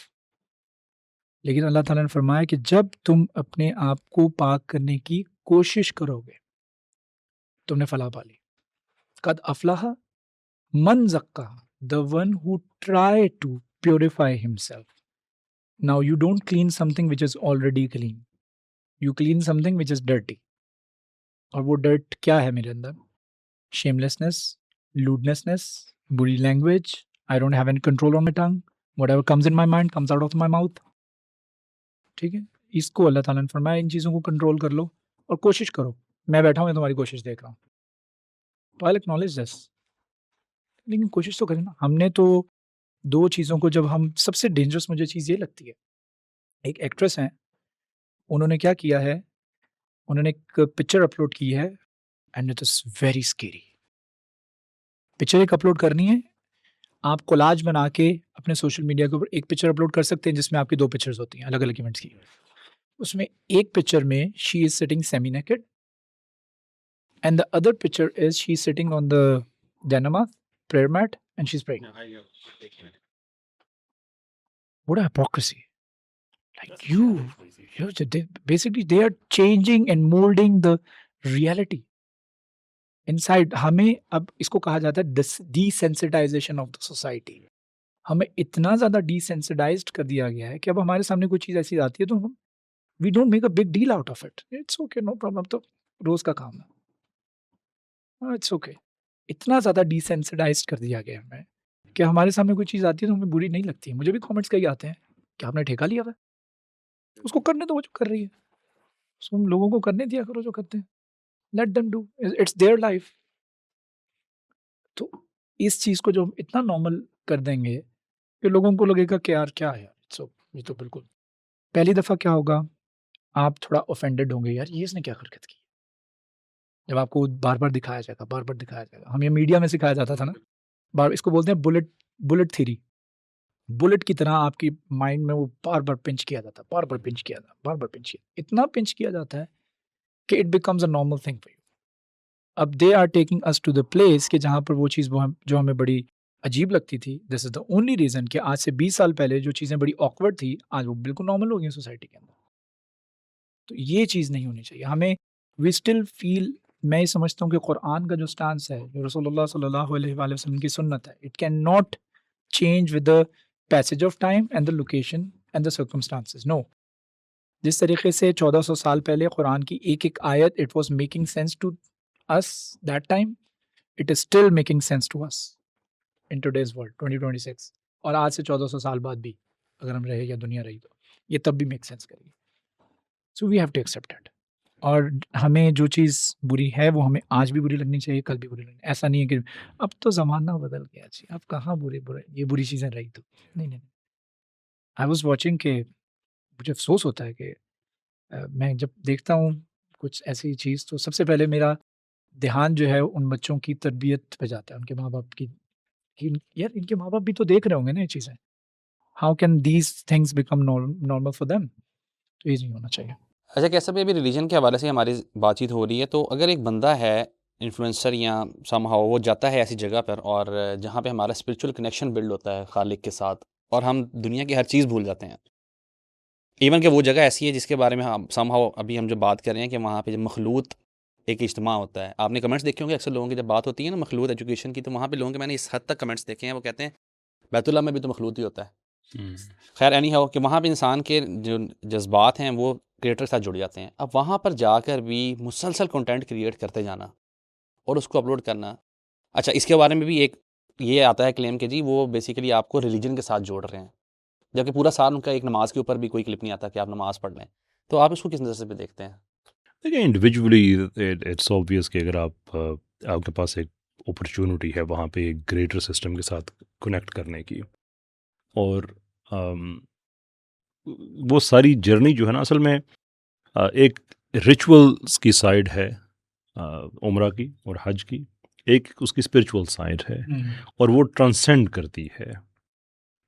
لیکن اللہ تعالیٰ نے فرمایا کہ جب تم اپنے آپ کو پاک کرنے کی کوشش کرو گے تم نے فلاح پالی. قد افلح من زکاہا, the one who try to purify himself. Now you don't clean something which is already clean. You clean something which is dirty. اور وہ ڈرٹ کیا ہے میرے اندر؟ shamelessness, lewdness, بری language, I don't have any control on my tongue. Whatever comes in my mind comes out of my mouth. ٹھیک ہے، اس کو اللہ تعالیٰ نے فرمایا ان چیزوں کو کنٹرول کر لو اور کوشش کرو. میں بیٹھا ہوں میں تمہاری کوشش دیکھ رہا ہوں، تو I'll acknowledge this. لیکن کوشش تو کریں نا. ہم نے تو دو چیزوں کو جب ہم سب سے ڈینجرس مجھے چیز یہ لگتی ہے، ایک ایکٹریس ہیں، انہوں نے کیا کیا ہے، انہوں نے ایک پکچر اپلوڈ کی ہے and it is very scary. Picture ایک اپلوڈ کرنی ہے، آپ کولاج بنا کے اپنے سوشل میڈیا کے اوپر ایک پکچر اپلوڈ کر سکتے ہیں جس میں آپ کی دو پکچرز ہوتی ہیں الگ الگ ایونٹس کی. اس میں ایک پکچر میں she is sitting semi naked and the other picture is she is sitting on the ڈینما prayer mat and she's praying. What a hypocrisy. Like basically they are changing and molding the reality inside. ہمیں اب اس کو کہا جاتا ہے desensitization of the society. ہمیں اتنا زیادہ desensitized کر دیا گیا ہے کہ اب ہمارے سامنے کوئی چیز ایسی آتی ہے تو ہم we don't make a big deal out of it. It's okay, no problem. تو روز کا کام ہے. It's okay. اتنا زیادہ ڈیسینسٹائزڈ کر دیا گیا ہمیں کہ ہمارے سامنے کوئی چیز آتی ہے تو ہمیں بری نہیں لگتی ہے. مجھے بھی کامنٹس کئی آتے ہیں کہ آپ نے ٹھیکہ لیا ہوا ہے، اس کو کرنے دو وہ جو کر رہی ہے، اس کو ہم لوگوں کو کرنے دیا کرو جو کرتے ہیں. Let them do, it's their life. تو اس چیز کو جو ہم اتنا نارمل کر دیں گے کہ لوگوں کو لگے گا کہ یار کیا ہے یار، یہ تو بالکل پہلی دفعہ کیا ہوگا، آپ تھوڑا اوفینڈڈ ہوں گے، یار یہ اس نے کیا حرکت کی. جب آپ کو بار بار دکھایا جائے گا، بار بار دکھایا جائے گا. ہمیں میڈیا میں سکھایا جاتا تھا نا، اس کو بولتے ہیں بلٹ تھیری. بلٹ کی طرح آپ کی مائنڈ میں وہ بار بار پنچ کیا جاتا، بار بار پنچ کیا جاتا، بار بار پنچ کیا، اتنا پنچ کیا جاتا ہے کہ it becomes a normal thing for you. اب they are taking us to the place کہ جہاں پر وہ چیز جو ہمیں بڑی عجیب لگتی تھی، دس از دا اونلی ریزن کہ آج سے 20 سال پہلے جو چیزیں بڑی آکورڈ تھی آج وہ بالکل نارمل ہو گئی سوسائٹی کے اندر. تو یہ چیز نہیں ہونی چاہیے. ہمیں وی اسٹل فیل، میں یہ سمجھتا ہوں کہ قرآن کا جو سٹانس ہے، جو رسول اللہ صلی اللہ علیہ وآلہ وسلم کی سنت ہے، it can not change with the passage of time and the location and the circumstances. No, جس طریقے سے 1400 سال پہلے قرآن کی ایک ایک آیت it was making sense to us that time, it is still making sense to us in today's world 2026. اور آج سے 1400 سال بعد بھی اگر ہم رہے یا دنیا رہی تو یہ تب بھی میک سینس کرے گی. So we have to accept it. اور ہمیں جو چیز بری ہے وہ ہمیں آج بھی بری لگنی چاہیے، کل بھی بری لگنی. ایسا نہیں ہے کہ اب تو زمانہ بدل گیا جی، اب کہاں برے یہ بری چیزیں رہی تو نہیں. I was watching کہ مجھے افسوس ہوتا ہے کہ میں جب دیکھتا ہوں کچھ ایسی چیز تو سب سے پہلے میرا دھیان جو ہے ان بچوں کی تربیت پہ جاتا ہے، ان کے ماں باپ کی. یار ان کے ماں باپ بھی تو دیکھ رہے ہوں گے نا یہ چیزیں. How can these things become normal for them? تو یہ نہیں ہونا چاہیے. اچھا، کیسا بھی ابھی ریلیجن کے حوالے سے ہماری بات چیت ہو رہی ہے، تو اگر ایک بندہ ہے انفلوئنسر یا سم ہاؤ، وہ جاتا ہے ایسی جگہ پر اور جہاں پہ ہمارا اسپرچول کنیکشن بلڈ ہوتا ہے خالق کے ساتھ، اور ہم دنیا کی ہر چیز بھول جاتے ہیں، ایون کہ وہ جگہ ایسی ہے جس کے بارے میں ہم سم ہاؤ ابھی ہم جو بات کر رہے ہیں کہ وہاں پہ جب مخلوط ایک اجتماع ہوتا ہے. آپ نے کمنٹس دیکھے ہوں گے، اکثر لوگوں کی جب بات ہوتی ہے نا مخلوط ایجوکیشن کی، تو وہاں پہ لوگوں کے میں نے اس حد تک کمنٹس دیکھے ہیں، وہ کہتے ہیں بیت اللہ میں بھی تو مخلوط ہی ہوتا ہے. خیر اینی ہاؤ کہ وہاں پہ انسان کے جو جذبات ہیں وہ کریٹر کے ساتھ جڑ جاتے ہیں. اب وہاں پر جا کر بھی مسلسل کنٹینٹ کریٹ کرتے جانا اور اس کو اپلوڈ کرنا. اچھا، اس کے بارے میں بھی ایک یہ آتا ہے کلیم کہ جی وہ بیسیکلی آپ کو ریلیجن کے ساتھ جوڑ رہے ہیں، جبکہ پورا سال ان کا ایک نماز کے اوپر بھی کوئی کلپ نہیں آتا کہ آپ نماز پڑھ لیں. تو آپ اس کو کس نظر سے بھی دیکھتے ہیں؟ دیکھیں انڈیویجولی اٹس آبویس کہ اگر آپ کے پاس ایک اپرچونٹی ہے وہاں پہ ایک گریٹر سسٹم کے ساتھ کنیکٹ کرنے کی. اور وہ ساری جرنی جو ہے نا اصل میں ایک ریچولس کی سائڈ ہے عمرہ کی اور حج کی، ایک اس کی اسپرچول سائڈ ہے اور وہ ٹرانسینڈ کرتی ہے.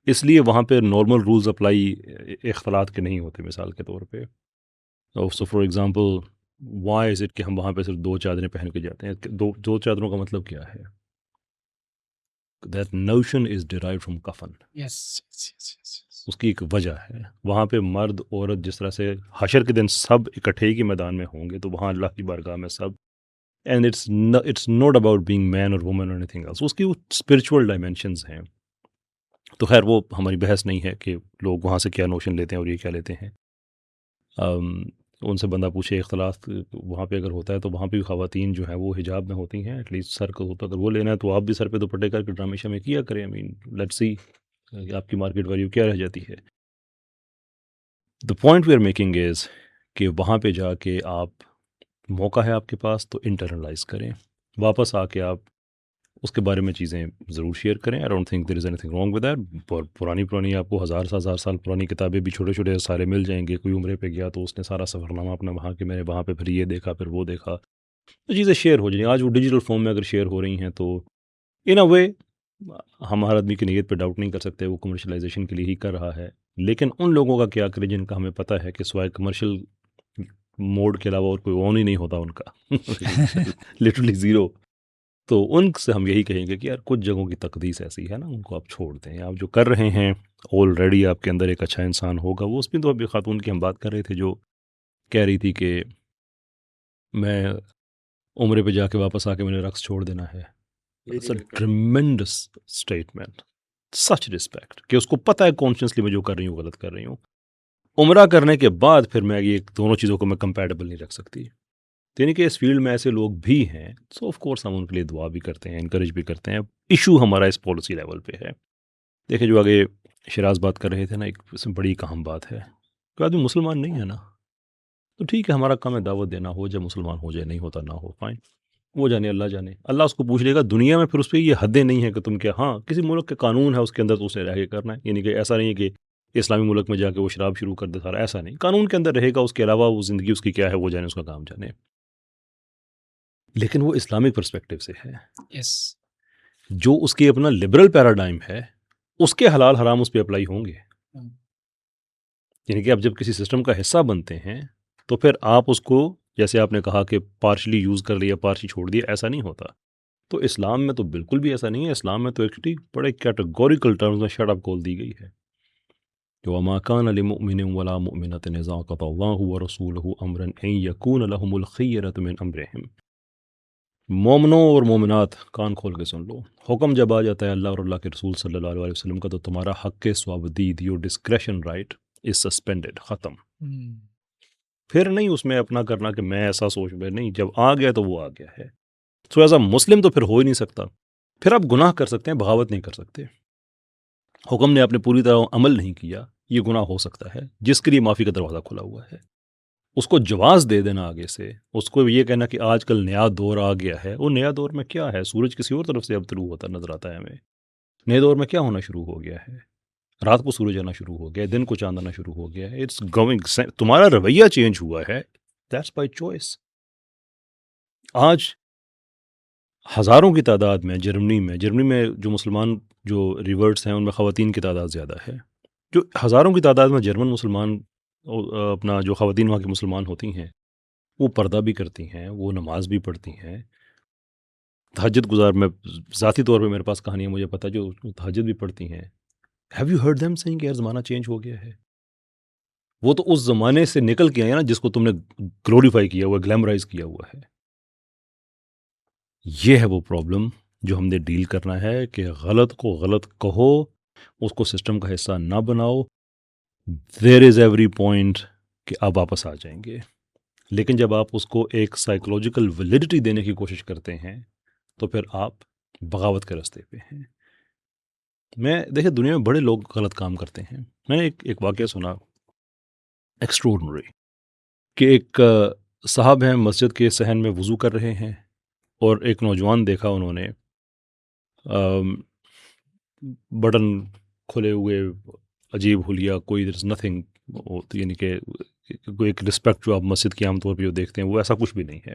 اس لیے وہاں پہ نارمل رولز اپلائی اختلاط کے نہیں ہوتے. مثال کے طور پہ so for example why is it کہ ہم وہاں پہ صرف 2 چادریں پہن کے جاتے ہیں. دو چادروں کا مطلب کیا ہے؟ That notion is derived from کفن. اس کی ایک وجہ ہے. وہاں پہ مرد عورت جس طرح سے حشر کے دن سب اکٹھے کے میدان میں ہوں گے تو وہاں اللہ کی بارگاہ میں سب، and it's not about being man اور وومن اور اینی تھنگ ایلس. اس کی وہ اسپرچول ڈائمینشنز ہیں. تو خیر وہ ہماری بحث نہیں ہے کہ لوگ وہاں سے کیا نوشن لیتے ہیں اور یہ کیا لیتے ہیں. ان سے بندہ پوچھے اختلاف وہاں پہ اگر ہوتا ہے تو وہاں پہ بھی خواتین جو ہیں وہ حجاب میں ہوتی ہیں. ایٹ لیسٹ سر کو ہوتا اگر وہ لینا ہے تو آپ بھی سر پہ دوپٹے کر کے ڈرامے شامے کیا کریں. آئی مین لیٹس سی آپ کی مارکیٹ ویلیو کیا رہ جاتی ہے. The point we are making is کہ وہاں پہ جا کے آپ موقع ہے آپ کے پاس تو انٹرنلائز کریں. واپس آ کے آپ اس کے بارے میں چیزیں ضرور شیئر کریں. I don't think there is any thing wrong with that. پرانی آپ کو ہزار سال پرانی کتابیں بھی چھوٹے چھوٹے سارے مل جائیں گے. کوئی عمرے پہ گیا تو اس نے سارا سفرنامہ اپنا وہاں کے میں نے وہاں پہ پھر یہ دیکھا پھر وہ دیکھا، تو چیزیں شیئر ہو جائیں. آج وہ ڈیجیٹل فارم میں اگر شیئر ہو رہی ہیں تو ان اے وے ہم ہر آدمی کی نیت پہ ڈاؤٹ نہیں کر سکتے، وہ کمرشلائزیشن کے لیے ہی کر رہا ہے. لیکن ان لوگوں کا کیا کریں جن کا ہمیں پتہ ہے کہ سوائے کمرشل موڈ کے علاوہ اور کوئی آن ہی نہیں ہوتا ان کا لٹرلی زیرو. تو ان سے ہم یہی کہیں گے کہ یار کچھ جگہوں کی تقدیس ایسی ہے نا، ان کو آپ چھوڑ دیں. آپ جو کر رہے ہیں آلریڈی آپ کے اندر ایک اچھا انسان ہوگا. وہ اس میں تو ابھی خاتون کی ہم بات کر رہے تھے جو کہہ رہی تھی کہ میں عمرے پہ جا کے واپس آ کے میں نے رقص چھوڑ دینا ہے. It's a tremendous statement. Such respect کہ اس کو پتہ ہے کانشیسلی میں جو کر رہی ہوں غلط کر رہی ہوں. عمرہ کرنے کے بعد پھر میں یہ دونوں چیزوں کو میں کمپیٹیبل نہیں رکھ سکتی. یعنی کہ اس فیلڈ میں ایسے لوگ بھی ہیں، سو آف کورس ہم ان کے لیے دعا بھی کرتے ہیں، انکریج بھی کرتے ہیں. ایشو ہمارا اس پالیسی لیول پہ ہے. دیکھیں جو آگے شراز بات کر رہے تھے نا، ایک اس میں بڑی اہم بات ہے کہ آدمی مسلمان نہیں ہے نا تو ٹھیک ہے ہمارا کام ہے دعوت دینا، ہو جائے مسلمان ہو جائے، نہیں ہوتا نہ ہو، فائن. وہ جانے اللہ جانے. اللہ اس کو پوچھ لے گا. دنیا میں پھر اس پہ یہ حدیں نہیں ہیں کہ تم کیا، ہاں کسی ملک کے قانون ہے اس کے اندر تو اسے رہ کے کرنا ہے. یعنی کہ ایسا نہیں ہے کہ اسلامی ملک میں جا کے وہ شراب شروع کر دے سارا، ایسا نہیں. قانون کے اندر رہے گا، اس کے علاوہ وہ زندگی اس کی کیا ہے وہ جانے، اس کا کام جانے. لیکن وہ اسلامک پرسپیکٹیو سے ہے. جو اس کی اپنا لبرل پیراڈائم ہے اس کے حلال حرام اس پہ اپلائی ہوں گے. یعنی کہ آپ جب کسی سسٹم کا حصہ بنتے ہیں تو پھر آپ اس کو جیسے آپ نے کہا کہ پارشلی یوز کر لیا پارشلی چھوڑ دیا، ایسا نہیں ہوتا. تو اسلام میں تو بالکل بھی ایسا نہیں ہے. اسلام میں تو ایکچولی بڑے کیٹیگوریکل ٹرمز میں شٹ اپ کال دی گئی ہے کہ وَمَا كَانَ لِمُؤْمِنٍ وَلَا مُؤْمِنَةٍ إِذَا قَضَى اللَّهُ وَرَسُولُهُ أَمْرًا أَن يَكُونَ لَهُمُ الْخِيَرَةُ مِنْ أَمْرِهِمْ. مومنوں اور مومنات کان کھول کے سن لو، حکم جب آ جاتا ہے اللہ اور اللہ کے رسول صلی اللہ علیہ وسلم کا تو تمہارا حق صوابدید، your discretion right is suspended, ختم. پھر نہیں اس میں اپنا کرنا کہ میں ایسا سوچ میں نہیں، جب آ گیا تو وہ آ گیا ہے. سو ایز اے مسلم تو پھر ہو ہی نہیں سکتا. پھر آپ گناہ کر سکتے ہیں، بغاوت نہیں کر سکتے. حکم نے آپ نے پوری طرح عمل نہیں کیا، یہ گناہ ہو سکتا ہے جس کے لیے معافی کا دروازہ کھلا ہوا ہے. اس کو جواز دے دینا آگے سے، اس کو یہ کہنا کہ آج کل نیا دور آ گیا ہے. وہ نیا دور میں کیا ہے؟ سورج کسی اور طرف سے اب طلوع ہوتا نظر آتا ہے ہمیں. نئے دور میں کیا ہونا شروع ہو گیا ہے؟ رات کو سورج آنا شروع ہو گیا، دن کو چاند آنا شروع ہو گیا ہے. اٹس گوئنگ، تمہارا رویہ چینج ہوا ہے، دیٹس بائی چوائس. آج ہزاروں کی تعداد میں جرمنی میں جو مسلمان جو ریورٹس ہیں ان میں خواتین کی تعداد زیادہ ہے. جو ہزاروں کی تعداد میں جرمن مسلمان اپنا جو خواتین وہاں کی مسلمان ہوتی ہیں وہ پردہ بھی کرتی ہیں، وہ نماز بھی پڑھتی ہیں، تہجد گزار. میں ذاتی طور پہ میرے پاس کہانیاں مجھے پتہ جو تہجد بھی پڑھتی ہیں. ہیو یو ہرڈ دیم سینگ کہ یار زمانہ چینج ہو گیا ہے؟ وہ تو اس زمانے سے نکل کے آئے نا جس کو تم نے گلوریفائی کیا ہوا، گلیمرائز کیا ہوا ہے. یہ ہے وہ پرابلم جو ہم نے ڈیل کرنا ہے کہ غلط کو غلط کہو، اس کو سسٹم کا حصہ نہ بناؤ. دیر از ایوری پوائنٹ کہ آپ واپس آ جائیں گے. لیکن جب آپ اس کو ایک سائیکولوجیکل ویلیڈیٹی دینے کی کوشش کرتے ہیں تو پھر آپ بغاوت کے راستے پہ ہیں. دیکھیں دنیا میں بڑے لوگ غلط کام کرتے ہیں. میں نے ایک واقعہ سنا ایکسٹراڈنری کہ ایک صاحب ہیں مسجد کے صحن میں وضو کر رہے ہیں اور ایک نوجوان دیکھا انہوں نے بٹن کھلے ہوئے، عجیب حلیہ، کوئی دیر از نتھنگ، یعنی کہ کوئی ایک رسپیکٹ جو آپ مسجد کی عام طور پہ جو دیکھتے ہیں وہ ایسا کچھ بھی نہیں ہے.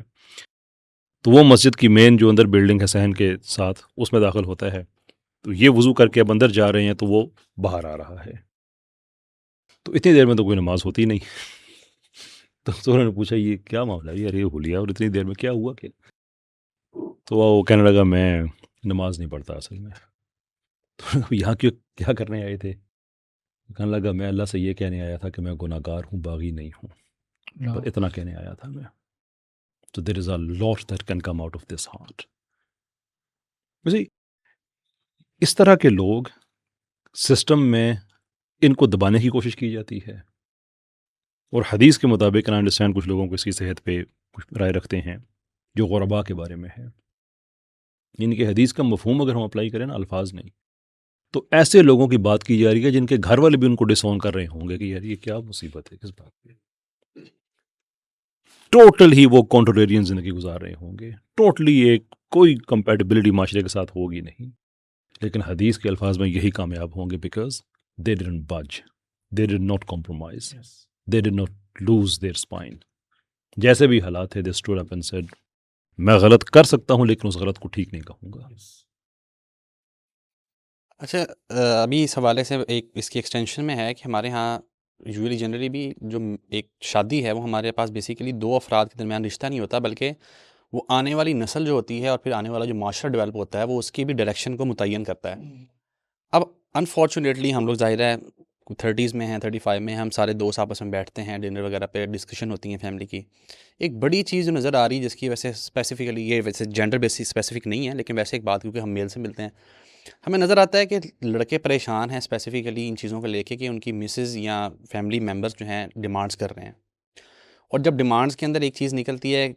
تو وہ مسجد کی مین جو اندر بلڈنگ ہے صحن کے ساتھ، اس میں داخل ہوتا ہے. تو یہ وضو کر کے اب اندر جا رہے ہیں تو وہ باہر آ رہا ہے. تو اتنی دیر میں تو کوئی نماز ہوتی نہیں. تو انہوں نے پوچھا یہ کیا معاملہ ہے یار، یہ حلیہ اور اتنی دیر میں کیا ہوا کہ؟ تو وہ کہنے لگا میں نماز نہیں پڑھتا اصل میں. تو یہاں کیا کرنے آئے تھے؟ کہنے لگا میں اللہ سے یہ کہنے آیا تھا کہ میں گناہ گار ہوں، باغی نہیں ہوں، پر اتنا کہنے آیا تھا میں. So there is a lot that can come out of this heart. اس طرح کے لوگ سسٹم میں ان کو دبانے کی کوشش کی جاتی ہے. اور حدیث کے مطابق I understand کچھ لوگوں کو اس کی صحت پہ کچھ رائے رکھتے ہیں جو غربا کے بارے میں ہے، یعنی کہ حدیث کا مفہوم اگر ہم اپلائی کریں نا، الفاظ نہیں، تو ایسے لوگوں کی بات کی جا رہی ہے جن کے گھر والے بھی ان کو ڈسون کر رہے ہوں گے کہ یار یہ کیا مصیبت ہے، کس بات پہ. ٹوٹل ہی وہ کانٹروریرین زندگی گزار رہے ہوں گے، ٹوٹلی ایک کوئی کمپیٹیبلٹی معاشرے کے ساتھ ہوگی نہیں. لیکن حدیث کے الفاظ میں یہی کامیاب ہوں گے because they didn't budge, they did not compromise, they did not lose their spine. جیسے بھی حالات تھے they stood up and said میں غلط کر سکتا ہوں لیکن اس غلط کو ٹھیک نہیں کہوں گا. اچھا، ابھی اس حوالے سے ایک اس کی ایکسٹینشن میں ہے کہ ہمارے ہاں یوزلی جنرلی بھی جو ایک شادی ہے وہ ہمارے پاس بیسیکلی دو افراد کے درمیان رشتہ نہیں ہوتا، بلکہ وہ آنے والی نسل جو ہوتی ہے اور پھر آنے والا جو معاشرہ ڈیولپ ہوتا ہے وہ اس کی بھی ڈائریکشن کو متعین کرتا ہے. اب انفارچونیٹلی ہم لوگ ظاہر ہے 30s میں ہیں، 35 میں ہم سارے دوست آپس میں بیٹھتے ہیں، ڈنر وغیرہ پہ ڈسکشن ہوتی ہیں فیملی کی. ایک بڑی چیز جو نظر آ رہی ہے جس کی ویسے اسپیسیفکلی، یہ ویسے جینڈر بیسس اسپیسیفک نہیں ہے لیکن ویسے ایک بات کیونکہ ہم میل سے ملتے ہیں، ہمیں نظر آتا ہے کہ لڑکے پریشان ہیں اسپیسیفکلی ان چیزوں کو لے کے کہ ان کی مسز یا فیملی ممبرس جو ہیں ڈیمانڈس کر رہے ہیں. اور جب ڈیمانڈس کے اندر ایک چیز نکلتی ہے،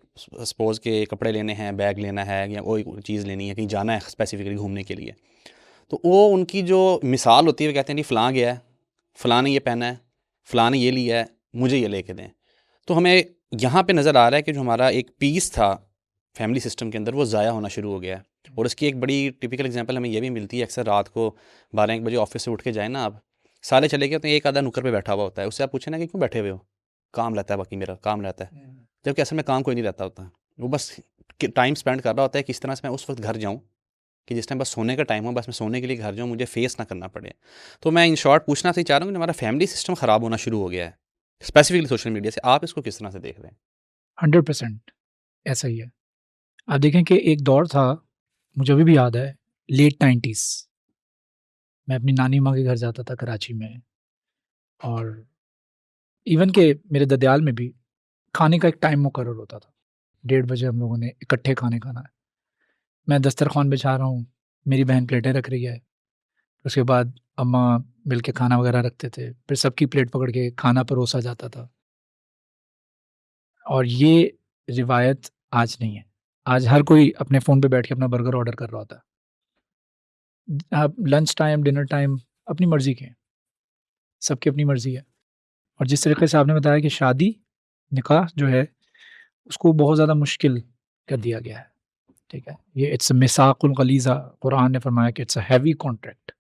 سپوز کہ کپڑے لینے ہیں، بیگ لینا ہے، یا کوئی چیز لینی ہے، کہیں جانا ہے اسپیسیفکلی گھومنے کے لیے، تو وہ ان کی جو مثال ہوتی ہے وہ کہتے ہیں نہیں فلاں گیا ہے، فلاں نے یہ پہنا ہے، فلاں نے یہ لیا ہے، مجھے یہ لے کے دیں. تو ہمیں یہاں پہ نظر آ رہا ہے کہ جو ہمارا ایک پیس تھا فیملی سسٹم کے اندر وہ ضائع ہونا شروع ہو گیا ہے. اور اس کی ایک بڑی ٹپیکل ایگزامپل ہمیں یہ بھی ملتی ہے، اکثر رات کو 12-1 بجے آفس سے اٹھ کے جائیں نا آپ، سارے چلے گئے تو ایک آدھا نکر پہ بیٹھا ہوا ہوتا ہے، اس سے آپ پوچھیں نا کہ کیوں بیٹھے ہوئے ہو؟ کام رہتا ہے، باقی میرا کام رہتا ہے. جبکہ اصل میں کام کوئی نہیں رہتا ہوتا، وہ بس ٹائم اسپینڈ کر رہا ہوتا ہے کس طرح سے میں اس وقت گھر جاؤں کہ جس ٹائم بس سونے کا ٹائم ہو، بس میں سونے کے لیے گھر جاؤں، مجھے فیس نہ کرنا پڑے. تو میں ان شارٹ پوچھنا سے چاہ رہا ہوں کہ ہمارا فیملی سسٹم خراب ہونا شروع ہو گیا ہے اسپیسیفکلی سوشل میڈیا سے. آپ اس کو کس طرح سے دیکھ رہے ہیں؟ 100% ایسا ہی ہے. آپ دیکھیں کہ ایک دور تھا، مجھے ابھی بھی یاد ہے، لیٹ 90s، میں اپنی نانی ماں کے گھر جاتا تھا کراچی میں، اور ایون کہ میرے ددیال میں بھی کھانے کا ایک ٹائم مقرر ہوتا تھا. 1:30 بجے ہم لوگوں نے اکٹھے کھانے کھانا ہے. میں دسترخوان بچھا رہا ہوں، میری بہن پلیٹیں رکھ رہی ہے، اس کے بعد اماں مل کے کھانا وغیرہ رکھتے تھے، پھر سب کی پلیٹ پکڑ کے کھانا پروسا جاتا تھا. اور یہ روایت آج نہیں ہے. آج ہر کوئی اپنے فون پہ بیٹھ کے اپنا برگر آرڈر کر رہا ہوتا ہے. آپ لنچ ٹائم، ڈنر ٹائم اپنی مرضی کے ہیں، سب کی اپنی مرضی ہے. اور جس طریقے سے آپ نے بتایا کہ شادی، نکاح جو ہے اس کو بہت زیادہ مشکل کر دیا گیا ہے. ٹھیک ہے، یہ اٹس اے میثاق الغلیظہ، قرآن نے فرمایا کہ it's a heavy contract,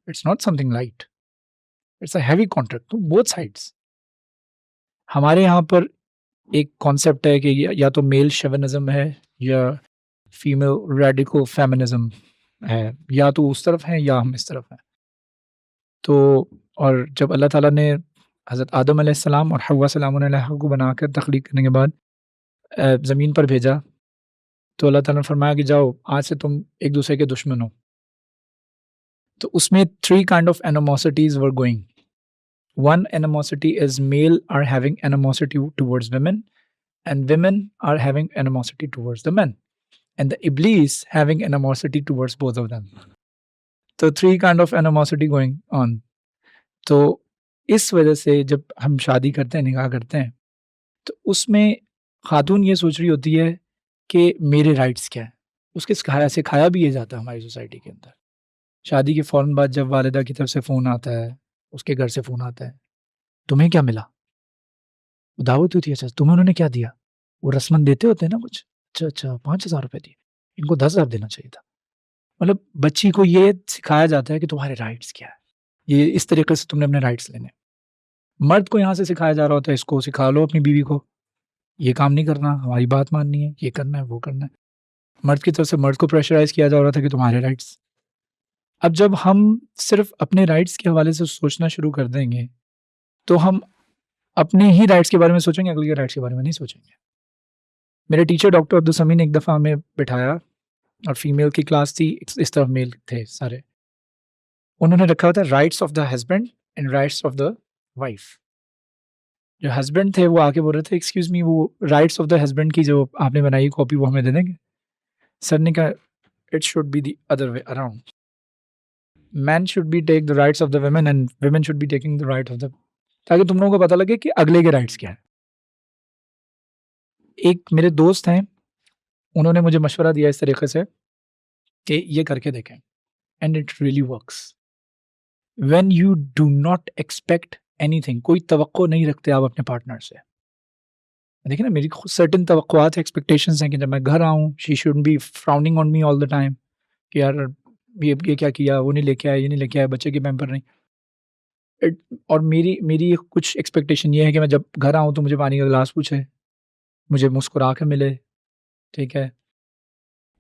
it's not something light, it's a heavy contract to both sides. ہمارے یہاں پر ایک کانسیپٹ ہے کہ یا تو میل شیونزم ہے یا فیمیل ریڈیکل فیمنزم ہے، یا تو اس طرف ہیں یا ہم اس طرف ہیں. تو اور جب اللہ تعالیٰ نے حضرت آدم علیہ السلام اور حوا سلام علیہ کو بنا کر تخلیق کرنے کے بعد زمین پر بھیجا، تو اللہ تعالیٰ نے فرمایا کہ جاؤ آج سے تم ایک دوسرے کے دشمن ہو. تو اس میں 3 kind of animosities were going. One animosity is male are having animosity towards women, and women are having animosity towards the men, and the Iblis having animosity towards both of them. So 3 kind of animosity going on. تو اس وجہ سے جب ہم شادی کرتے ہیں، نکاح کرتے ہیں، تو اس میں خاتون یہ سوچ رہی ہوتی ہے کہ میرے رائٹس کیا ہیں. اس کے سکھایا بھی یہ جاتا ہے ہماری سوسائٹی کے اندر. شادی کے فوراً بعد جب والدہ کی طرف سے فون آتا ہے، اس کے گھر سے فون آتا ہے، تمہیں کیا ملا؟ دعوت ہوتی ہے، اچھا تمہیں انہوں نے کیا دیا؟ وہ رسمن دیتے ہوتے ہیں نا کچھ، اچھا 5,000 روپے دیے. ان کو 10,000 دینا چاہیے تھا. مطلب بچی کو یہ سکھایا جاتا ہے کہ تمہارے رائٹس کیا ہے, یہ اس طریقے سے تم نے اپنے رائٹس لینے. مرد کو یہاں سے سکھایا جا رہا ہوتا ہے اس کو سکھا لو اپنی بیوی کو, یہ کام نہیں کرنا, ہماری بات ماننی ہے, یہ کرنا ہے, وہ کرنا ہے. مرد کی طرف سے مرد کو پریشرائز کیا جا رہا تھا کہ تمہارے رائٹس. اب جب ہم صرف اپنے رائٹس کے حوالے سے سوچنا شروع کر دیں گے تو ہم اپنے ہی رائٹس کے بارے میں سوچیں گے, اگلے کے رائٹس کے بارے میں نہیں سوچیں گے. میرے ٹیچر ڈاکٹر عبدالسمی نے ایک دفعہ ہمیں بٹھایا اور فیمیل کی کلاس تھی, اس طرف میل تھے سارے. انہوں نے رکھا تھا rights of the husband and rights of the wife. جو ہسبینڈ تھے وہ آ کے بول رہے تھے ایکسکیوز می, وہ رائٹس آف دا ہسبینڈ کی جو آپ نے بنائی کاپی وہ ہمیں دے دیں گے. سر نے کہا it should be the other way around. Men should be take the rights of the women and women should be taking the right of the, تاکہ تم لوگوں کو پتہ لگے کہ اگلے کے رائٹس کیا ہیں. ایک میرے دوست ہیں, انہوں نے مجھے مشورہ دیا اس طریقے سے کہ یہ کر کے دیکھیں, and it really works. When you do not expect any thing, کوئی توقع نہیں رکھتے آپ اپنے پارٹنر سے. دیکھیں نا, میری خود سرٹن توقعات ایکسپیکٹیشنس ہیں کہ جب میں گھر آؤں she should be frowning on me all the time کہ یار یہ کیا کیا, وہ نہیں لے کے آیا, یہ نہیں لے کے آیا, بچے کے پیمپر نہیں. اور میری کچھ ایکسپیکٹیشن یہ ہے کہ میں جب گھر آؤں تو مجھے پانی کا گلاس پوچھے, مجھے مسکرا کے ملے, ٹھیک ہے.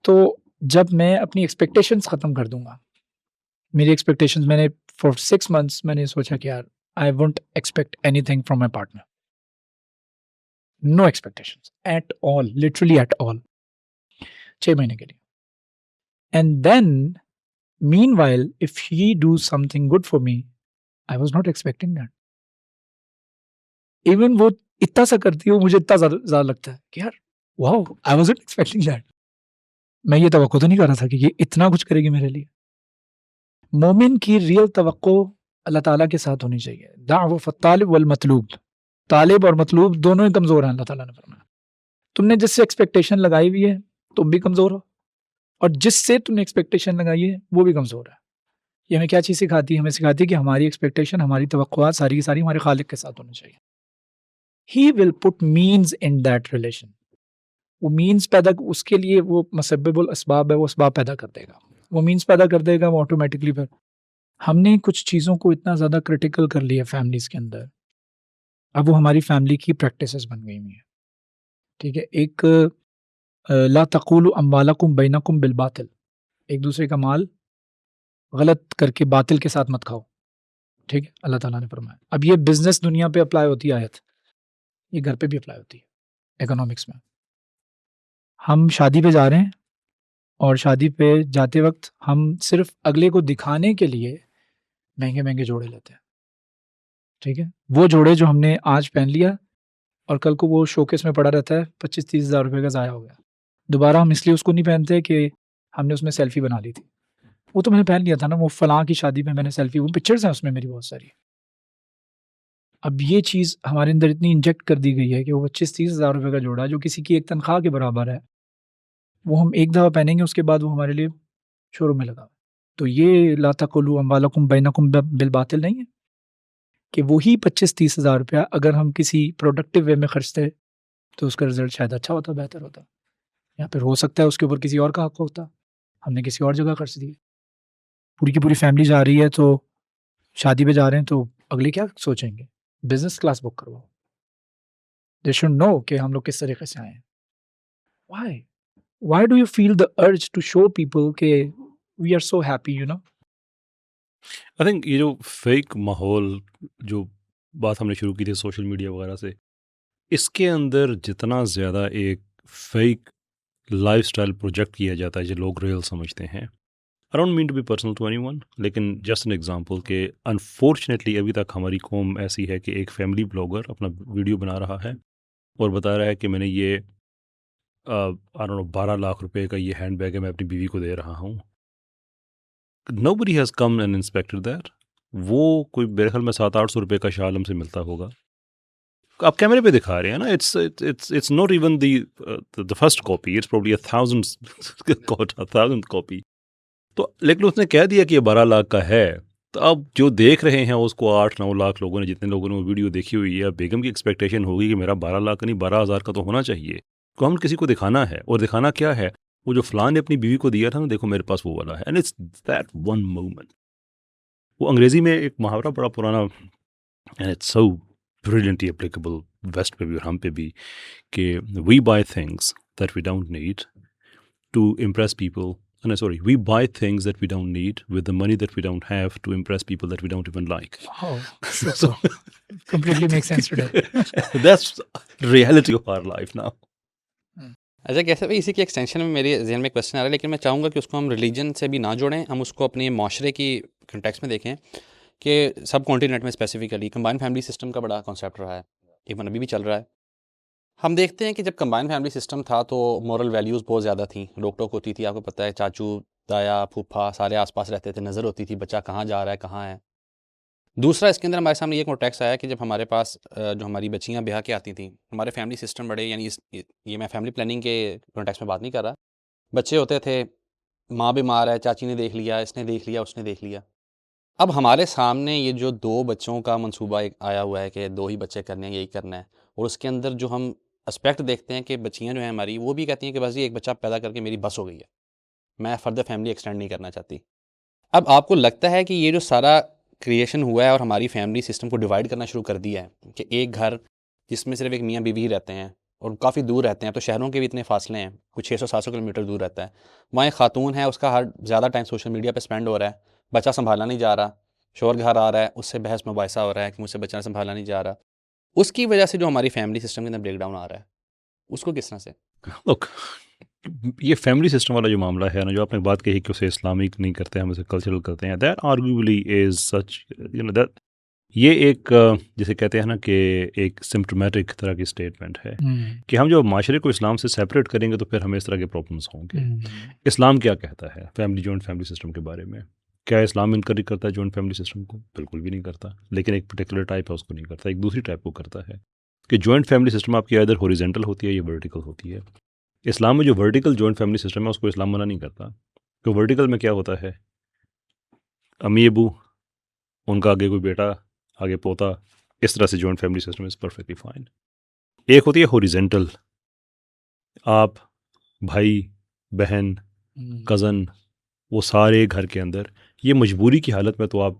تو جب میں اپنی ایکسپیکٹیشنس ختم کر دوں گا, میری ایکسپیکٹیشنز میں نے فار 6 months میں نے سوچا کہ یار I won't expect anything from my partner, no expectations at all, literally at all, 6 مہینے کے لیے. And then man while if he do something good for me, I was not expecting that. Even وہ اتنا سا کرتی ہے, مجھے اتنا زیادہ لگتا ہے کہ یار wow, I was not expecting that. میں یہ توقع تو نہیں کر رہا تھا کہ یہ اتنا کچھ کرے گی میرے لیے. مومن کی ریئل توقع اللہ تعالیٰ کے ساتھ ہونی چاہیے. ضعف الطالب والمطلوب, طالب اور مطلوب دونوں ہی کمزور ہیں. اللہ تعالیٰ نے فرمایا تم نے جس سے ایکسپیکٹیشن لگائی ہوئی ہے تم بھی کمزور ہو, اور جس سے تم نے ایکسپیکٹیشن لگائی ہے وہ بھی کمزور ہے. یہ ہمیں کیا چیز سکھاتی ہے؟ ہمیں سکھاتی ہے کہ ہماری ایکسپیکٹیشن, ہماری توقعات ساری کی ساری ہمارے خالق کے ساتھ ہونی چاہیے. ہی ول پٹ مینز ان دیٹ ریلیشن. وہ مینز پیدا, اس کے لیے وہ مسبب الاسباب ہے, وہ اسباب پیدا کر دے گا, وہ مینز پیدا کر دے گا, وہ آٹومیٹکلی. پھر ہم نے کچھ چیزوں کو اتنا زیادہ کرٹیکل کر لیا فیملیز کے اندر, اب وہ ہماری فیملی کی پریکٹسز بن گئی ہوئی ہیں, ٹھیک ہے. ایک لا تقولوا اموالکم بینکم بالباطل, ایک دوسرے کا مال غلط کر کے باطل کے ساتھ مت کھاؤ, ٹھیک ہے, اللہ تعالیٰ نے فرمایا. اب یہ بزنس دنیا پہ اپلائی ہوتی ہے آیت, یہ گھر پہ بھی اپلائی ہوتی ہے اکنامکس میں. ہم شادی پہ جا رہے ہیں اور شادی پہ جاتے وقت ہم صرف اگلے کو دکھانے کے لیے مہنگے مہنگے جوڑے لیتے ہیں, ٹھیک ہے. وہ جوڑے جو ہم نے آج پہن لیا اور کل کو وہ شوکیس میں پڑا رہتا ہے, 25-30 ہزار روپے کا ضائع ہو گیا. دوبارہ ہم اس لیے اس کو نہیں پہنتے کہ ہم نے اس میں سیلفی بنا لی تھی. وہ تو میں نے پہن لیا تھا نا, وہ فلاں کی شادی میں نے سیلفی, وہ پکچرز ہیں اس میں میری بہت ساری. اب یہ چیز ہمارے اندر اتنی انجیکٹ کر دی گئی ہے کہ وہ 25-30 ہزار روپے کا جوڑا جو کسی کی ایک تنخواہ کے برابر ہے, وہ ہم ایک دفعہ پہنیں گے, اس کے بعد وہ ہمارے لیے شو روم میں لگا. تو یہ لا تقولوا اموالکم بینکم بالباطل نہیں ہے کہ وہی 25-30 ہزار روپیہ اگر ہم کسی پروڈکٹیو وے میں خرچتے تو اس کا رزلٹ شاید اچھا ہوتا, بہتر ہوتا, یا پھر ہو سکتا ہے اس کے اوپر کسی اور کا حق ہوتا, ہم نے کسی اور جگہ خرچ دیے. پوری کی پوری فیملی جا رہی ہے تو شادی پہ جا رہے ہیں تو اگلے کیا سوچیں گے؟ بزنس کلاس بک کرواؤ. دے شوڈ نو کہ ہم لوگ کس طریقے سے آئے ہیں. Why do you feel the urge to show people کہ we are so happy, you know? I think یہ جو فیک ماحول, جو بات ہم نے شروع کی تھی سوشل میڈیا وغیرہ سے, اس کے اندر جتنا زیادہ ایک فیک لائف اسٹائل پروجیکٹ کیا جاتا ہے جو لوگ ریئل سمجھتے ہیں. I don't mean to be personal to anyone, لیکن جسٹ این ایگزامپل کہ انفارچونیٹلی ابھی تک ہماری قوم ایسی ہے کہ ایک فیملی بلاگر اپنا ویڈیو بنا رہا ہے اور بتا رہا ہے کہ میں نے یہ 12 لاکھ روپے کا یہ ہینڈ بیگ ہے, میں اپنی بیوی کو دے رہا ہوں. Nobody has come and inspected that. وہ کوئی میرے خیال میں 700-800 روپے کا شال ہم سے ملتا ہوگا. آپ کیمرے پہ دکھا رہے ہیں نا, it's not even the first copy, it's probably 1,000 copy. تو لیکن اس نے کہہ دیا کہ یہ 12 لاکھ کا ہے. تو اب جو دیکھ رہے ہیں اس کو 8-9 لاکھ لوگوں نے, جتنے لوگوں نے وہ ویڈیو دیکھی ہوئی ہے, بیگم کی ایکسپیکٹیشن ہوگی کہ میرا 12 لاکھ کا نہیں 12,000 کا تو ہونا چاہیے. کو ہم کسی کو دکھانا ہے, اور دکھانا کیا ہے, وہ جو فلان نے اپنی بیوی کو دیا تھا نا، دیکھو میرے پاس وہ والا ہے. And it's that one moment. وہ انگریزی میں ایک محاورہ بڑا پرانا، and it's so brilliantly applicable West پہ بھی اور ہم پہ بھی، کہ we buy things that we don't need to impress people. We buy things that we don't need with the money that we don't have to impress people that we don't even like. Oh, so completely makes sense today. That's reality of our life now. اچھا کیسے بھائی، اسی کی ایکسٹینشن میں میرے ذہن میں کویسچن آ رہا ہے، لیکن میں چاہوں گا کہ اس کو ہم ریلیجن سے بھی نہ جوڑیں، ہم اس کو اپنے معاشرے کی کنٹیکس میں دیکھیں کہ سب کانٹیننٹ میں اسپیسیفکلی کمبائن فیملی سسٹم کا بڑا کانسیپٹ رہا ہے، ایون ابھی بھی چل رہا ہے. ہم دیکھتے ہیں کہ جب کمبائن فیملی سسٹم تھا تو مورل ویلیوز بہت زیادہ تھیں، روک ٹوک ہوتی تھی، آپ کو پتہ ہے چاچو دایا پھوپھا سارے آس پاس رہتے تھے، نظر ہوتی تھی بچہ کہاں جا رہا ہے کہاں ہے. دوسرا اس کے اندر ہمارے سامنے یہ کانٹیکس آیا کہ جب ہمارے پاس جو ہماری بچیاں بیاہ کے آتی تھیں، ہمارے فیملی سسٹم بڑے، یعنی یہ میں فیملی پلاننگ کے کانٹیکس میں بات نہیں کر رہا، بچے ہوتے تھے، ماں بیمار ہے، چاچی نے دیکھ لیا، اس نے دیکھ لیا، اس نے دیکھ لیا. اب ہمارے سامنے یہ جو 2 بچوں کا منصوبہ ایک آیا ہوا ہے کہ 2 ہی بچے کرنے ہیں، یہی کرنا ہے، اور اس کے اندر جو ہم اسپیکٹ دیکھتے ہیں کہ بچیاں جو ہیں ہماری، وہ بھی کہتی ہیں کہ بس یہ ایک بچہ پیدا کر کے میری بس ہو گئی ہے، میں فردر فیملی ایکسٹینڈ نہیں کرنا چاہتی. اب آپ کو لگتا ہے کہ یہ جو سارا کریشن ہوا ہے اور ہماری فیملی سسٹم کو ڈیوائڈ کرنا شروع کر دیا ہے کہ ایک گھر جس میں صرف ایک میاں بیوی ہی رہتے ہیں اور کافی دور رہتے ہیں، تو شہروں کے بھی اتنے فاصلے ہیں، کچھ 600-700 کلومیٹر دور رہتا ہے، وہاں ایک خاتون ہے، اس کا ہر زیادہ ٹائم سوشل میڈیا پہ اسپینڈ ہو رہا ہے، بچہ سنبھالا نہیں جا رہا، شوہر گھر آ رہا ہے، اس سے بحث مباحثہ ہو رہا ہے کہ مجھ سے بچہ سنبھالا نہیں جا رہا. اس کی وجہ سے جو ہماری فیملی سسٹم کے اندر بریک ڈاؤن آ رہا ہے، اس کو کس طرح سے؟ Look, یہ فیملی سسٹم والا جو معاملہ ہے نا، جو آپ نے بات کہی کہ اسے اسلامک نہیں کرتے، ہم اسے کلچرل کرتے ہیں، دیٹ آرگیولی از سچ، دیٹ یہ ایک جسے کہتے ہیں نا کہ ایک سمپٹومیٹک طرح کی اسٹیٹمنٹ ہے کہ ہم جب معاشرے کو اسلام سے سیپریٹ کریں گے تو پھر ہمیں اس طرح کے پرابلمس ہوں گے. اسلام کیا کہتا ہے جوائنٹ فیملی سسٹم کے بارے میں؟ کیا اسلام انکریج کرتا ہے جوائنٹ فیملی سسٹم کو؟ بالکل بھی نہیں کرتا، لیکن ایک پرٹیکولر ٹائپ ہے اس کو نہیں کرتا، ایک دوسری ٹائپ کو کرتا ہے کہ جوائنٹ فیملی سسٹم آپ کی ادھر ہاریزونٹل ہوتی ہے یا ورٹیکل ہوتی ہے. اسلام میں جو ورٹیکل جوائنٹ فیملی سسٹم ہے اس کو اسلام منع نہیں کرتا، کہ ورٹیکل میں کیا ہوتا ہے، امی ابو، ان کا آگے کوئی بیٹا، آگے پوتا، اس طرح سے joint family system is perfectly fine. ایک ہوتی ہے ہاریزونٹل، آپ بھائی بہن کزن وہ سارے گھر کے اندر، یہ مجبوری کی حالت میں تو آپ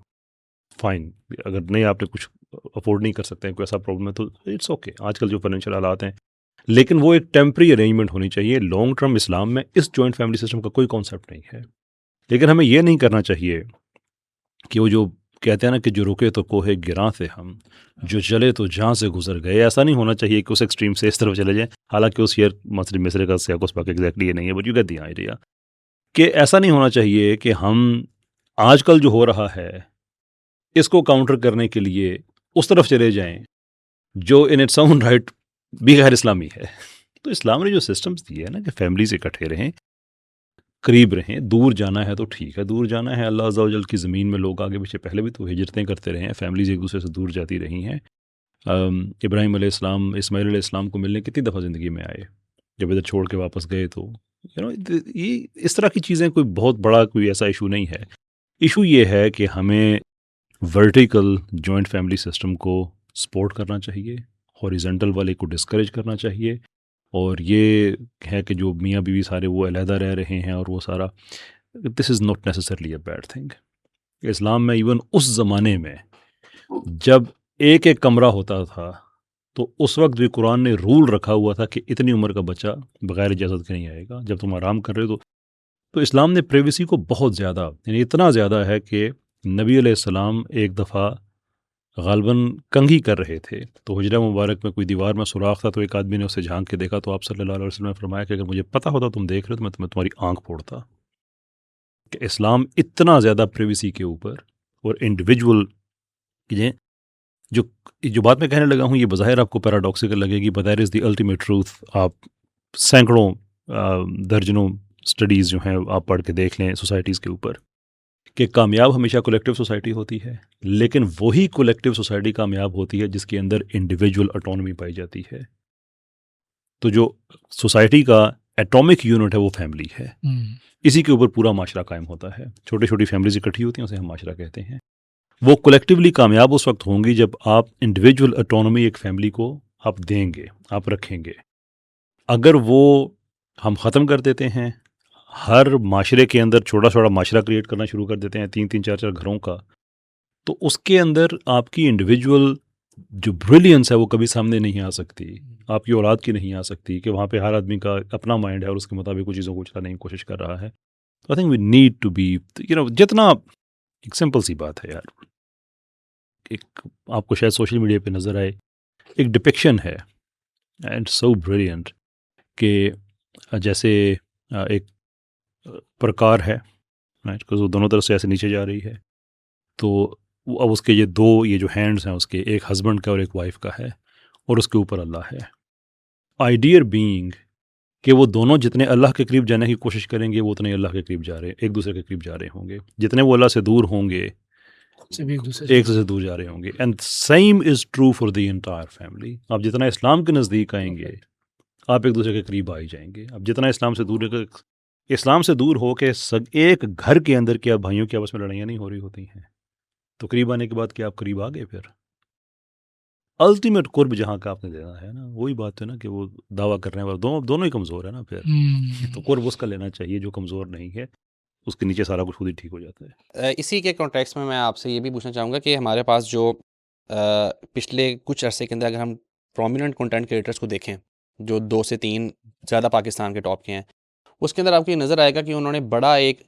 فائن، اگر نہیں آپ نے کچھ افورڈ نہیں کر سکتے ہیں، کوئی ایسا پرابلم ہے تو اٹس اوکے، آج کل جو فائنینشیل حالات ہیں، لیکن وہ ایک ٹیمپری ارینجمنٹ ہونی چاہیے. لانگ ٹرم اسلام میں اس جوائنٹ فیملی سسٹم کا کوئی کانسیپٹ نہیں ہے. لیکن ہمیں یہ نہیں کرنا چاہیے کہ وہ جو کہتے ہیں نا کہ جو رکے تو کوہ گراں سے ہم، جو چلے تو جہاں سے گزر گئے، ایسا نہیں ہونا چاہیے کہ اس ایکسٹریم سے اس طرف چلے جائیں. حالانکہ اس ایئر مصرے کا سیاق اس باقی ایگزیکٹلی یہ نہیں ہے، but you get the idea کہ ایسا نہیں ہونا چاہیے کہ ہم آج کل جو ہو رہا ہے اس کو کاؤنٹر کرنے کے لیے اس طرف چلے جائیں جو ان اٹس اون رائٹ بھی غیر اسلامی ہے. تو اسلام نے جو سسٹمز دیے ہے نا کہ فیملی سے اکٹھے رہیں، قریب رہیں، دور جانا ہے تو ٹھیک ہے دور جانا ہے، اللہ عز و جل کی زمین میں لوگ آگے پیچھے پہلے بھی تو ہجرتیں کرتے رہے ہیں، فیملیز ایک دوسرے سے دور جاتی رہی ہیں. ابراہیم علیہ السلام اسماعیل علیہ السلام کو ملنے کتنی دفعہ زندگی میں آئے، جب ادھر چھوڑ کے واپس گئے تو یہ اس طرح کی چیزیں کوئی بہت بڑا کوئی ایسا ایشو نہیں ہے. ایشو یہ ہے کہ ہمیں ورٹیکل جوائنٹ فیملی سسٹم کو سپورٹ کرنا چاہیے، ہاریزونٹل والے کو ڈسکریج کرنا چاہیے. اور یہ ہے کہ جو میاں بیوی سارے وہ علیحدہ رہ رہے ہیں اور وہ سارا، this is not necessarily a bad thing. اسلام میں ایون اس زمانے میں جب ایک ایک کمرہ ہوتا تھا تو اس وقت بھی قرآن نے رول رکھا ہوا تھا کہ اتنی عمر کا بچہ بغیر اجازت کے نہیں آئے گا جب تم آرام کر رہے ہو. تو اسلام نے پریویسی کو بہت زیادہ، یعنی اتنا زیادہ ہے کہ نبی علیہ السلام ایک دفعہ غالباً کنگھی کر رہے تھے تو حجرہ مبارک میں کوئی دیوار میں سوراخ تھا، تو ایک آدمی نے اسے جھانک کے دیکھا، تو آپ صلی اللہ علیہ وسلم نے فرمایا کہ اگر مجھے پتہ ہوتا تم دیکھ رہے ہو تو میں تمہاری آنکھ پھوڑتا. کہ اسلام اتنا زیادہ پریویسی کے اوپر اور انڈیویجول جو بات میں کہنے لگا ہوں یہ بظاہر آپ کو پیراڈاکسیکل لگے گی، but that is the ultimate truth. آپ سینکڑوں درجنوں سٹڈیز جو ہیں آپ پڑھ کے دیکھ لیں سوسائٹیز کے اوپر کہ کامیاب ہمیشہ کولیکٹیو سوسائٹی ہوتی ہے، لیکن وہی کولیکٹیو سوسائٹی کامیاب ہوتی ہے جس کے اندر انڈیویجول اٹانومی پائی جاتی ہے. تو جو سوسائٹی کا ایٹامک یونٹ ہے وہ فیملی ہے، اسی کے اوپر پورا معاشرہ قائم ہوتا ہے. چھوٹی چھوٹی فیملیز اکٹھی ہوتی ہیں، اسے ہم معاشرہ کہتے ہیں. وہ کولیکٹیولی کامیاب اس وقت ہوں گی جب آپ انڈیویجول اٹانومی ایک فیملی کو آپ دیں گے، آپ رکھیں گے. اگر وہ ہم ختم کر دیتے ہیں ہر معاشرے کے اندر چھوٹا چھوٹا معاشرہ کریٹ کرنا شروع کر دیتے ہیں 3 4 گھروں کا، تو اس کے اندر آپ کی انڈیویجول جو بریلینس ہے وہ کبھی سامنے نہیں آ سکتی، آپ کی اولاد کی نہیں آ سکتی، کہ وہاں پہ ہر آدمی کا اپنا مائنڈ ہے اور اس کے مطابق وہ چیزوں کو چلانے کی کوشش کر رہا ہے. I think we need to be جتنا، ایک سمپل سی بات ہے یار، ایک آپ کو شاید سوشل میڈیا پہ نظر آئے ایک ڈپکشن ہے اینڈ سو بریلینٹ، کہ جیسے ایک پرکار ہے وہ دونوں طرف سے ایسے نیچے جا رہی ہے، تو اب اس کے یہ جو ہینڈز ہیں اس کے، ایک ہسبینڈ کا اور ایک وائف کا ہے، اور اس کے اوپر اللہ ہے. آئیڈیئر بینگ کہ وہ دونوں جتنے اللہ کے قریب جانے کی کوشش کریں گے وہ اتنے اللہ کے قریب جا رہے، ایک دوسرے کے قریب جا رہے ہوں گے، جتنے وہ اللہ سے دور ہوں گے سے بھی ایک دوسرے ایک سے دور جا رہے ہوں گے. And same is true for the entire family. آپ جتنا اسلام کے نزدیک آئیں گے آپ ایک دوسرے کے قریب آ ہی جائیں گے. اب جتنا اسلام سے دور ہو کے ایک گھر کے اندر کیا بھائیوں کی آپس میں لڑائیاں نہیں ہو رہی ہوتی ہیں، تو قریب آنے کے بعد کیا آپ قریب آ گئے؟ پھر الٹیمیٹ قرب جہاں کا آپ نے دینا ہے نا، وہی بات ہے نا کہ وہ دعویٰ کرنے والے دونوں ہی کمزور ہیں نا، پھر تو قرب اس کا لینا چاہیے جو کمزور نہیں ہے، اس کے نیچے سارا کچھ خود ہی ٹھیک ہو جاتا ہے. اسی کے کانٹیکس میں آپ سے یہ بھی پوچھنا چاہوں گا کہ ہمارے پاس جو پچھلے کچھ عرصے کے اندر اگر ہم پرومیننٹ کنٹینٹ کریٹرز کو دیکھیں جو 2 سے 3 زیادہ پاکستان کے ٹاپ کے ہیں، اس کے اندر آپ کو یہ نظر آئے گا کہ انہوں نے بڑا ایک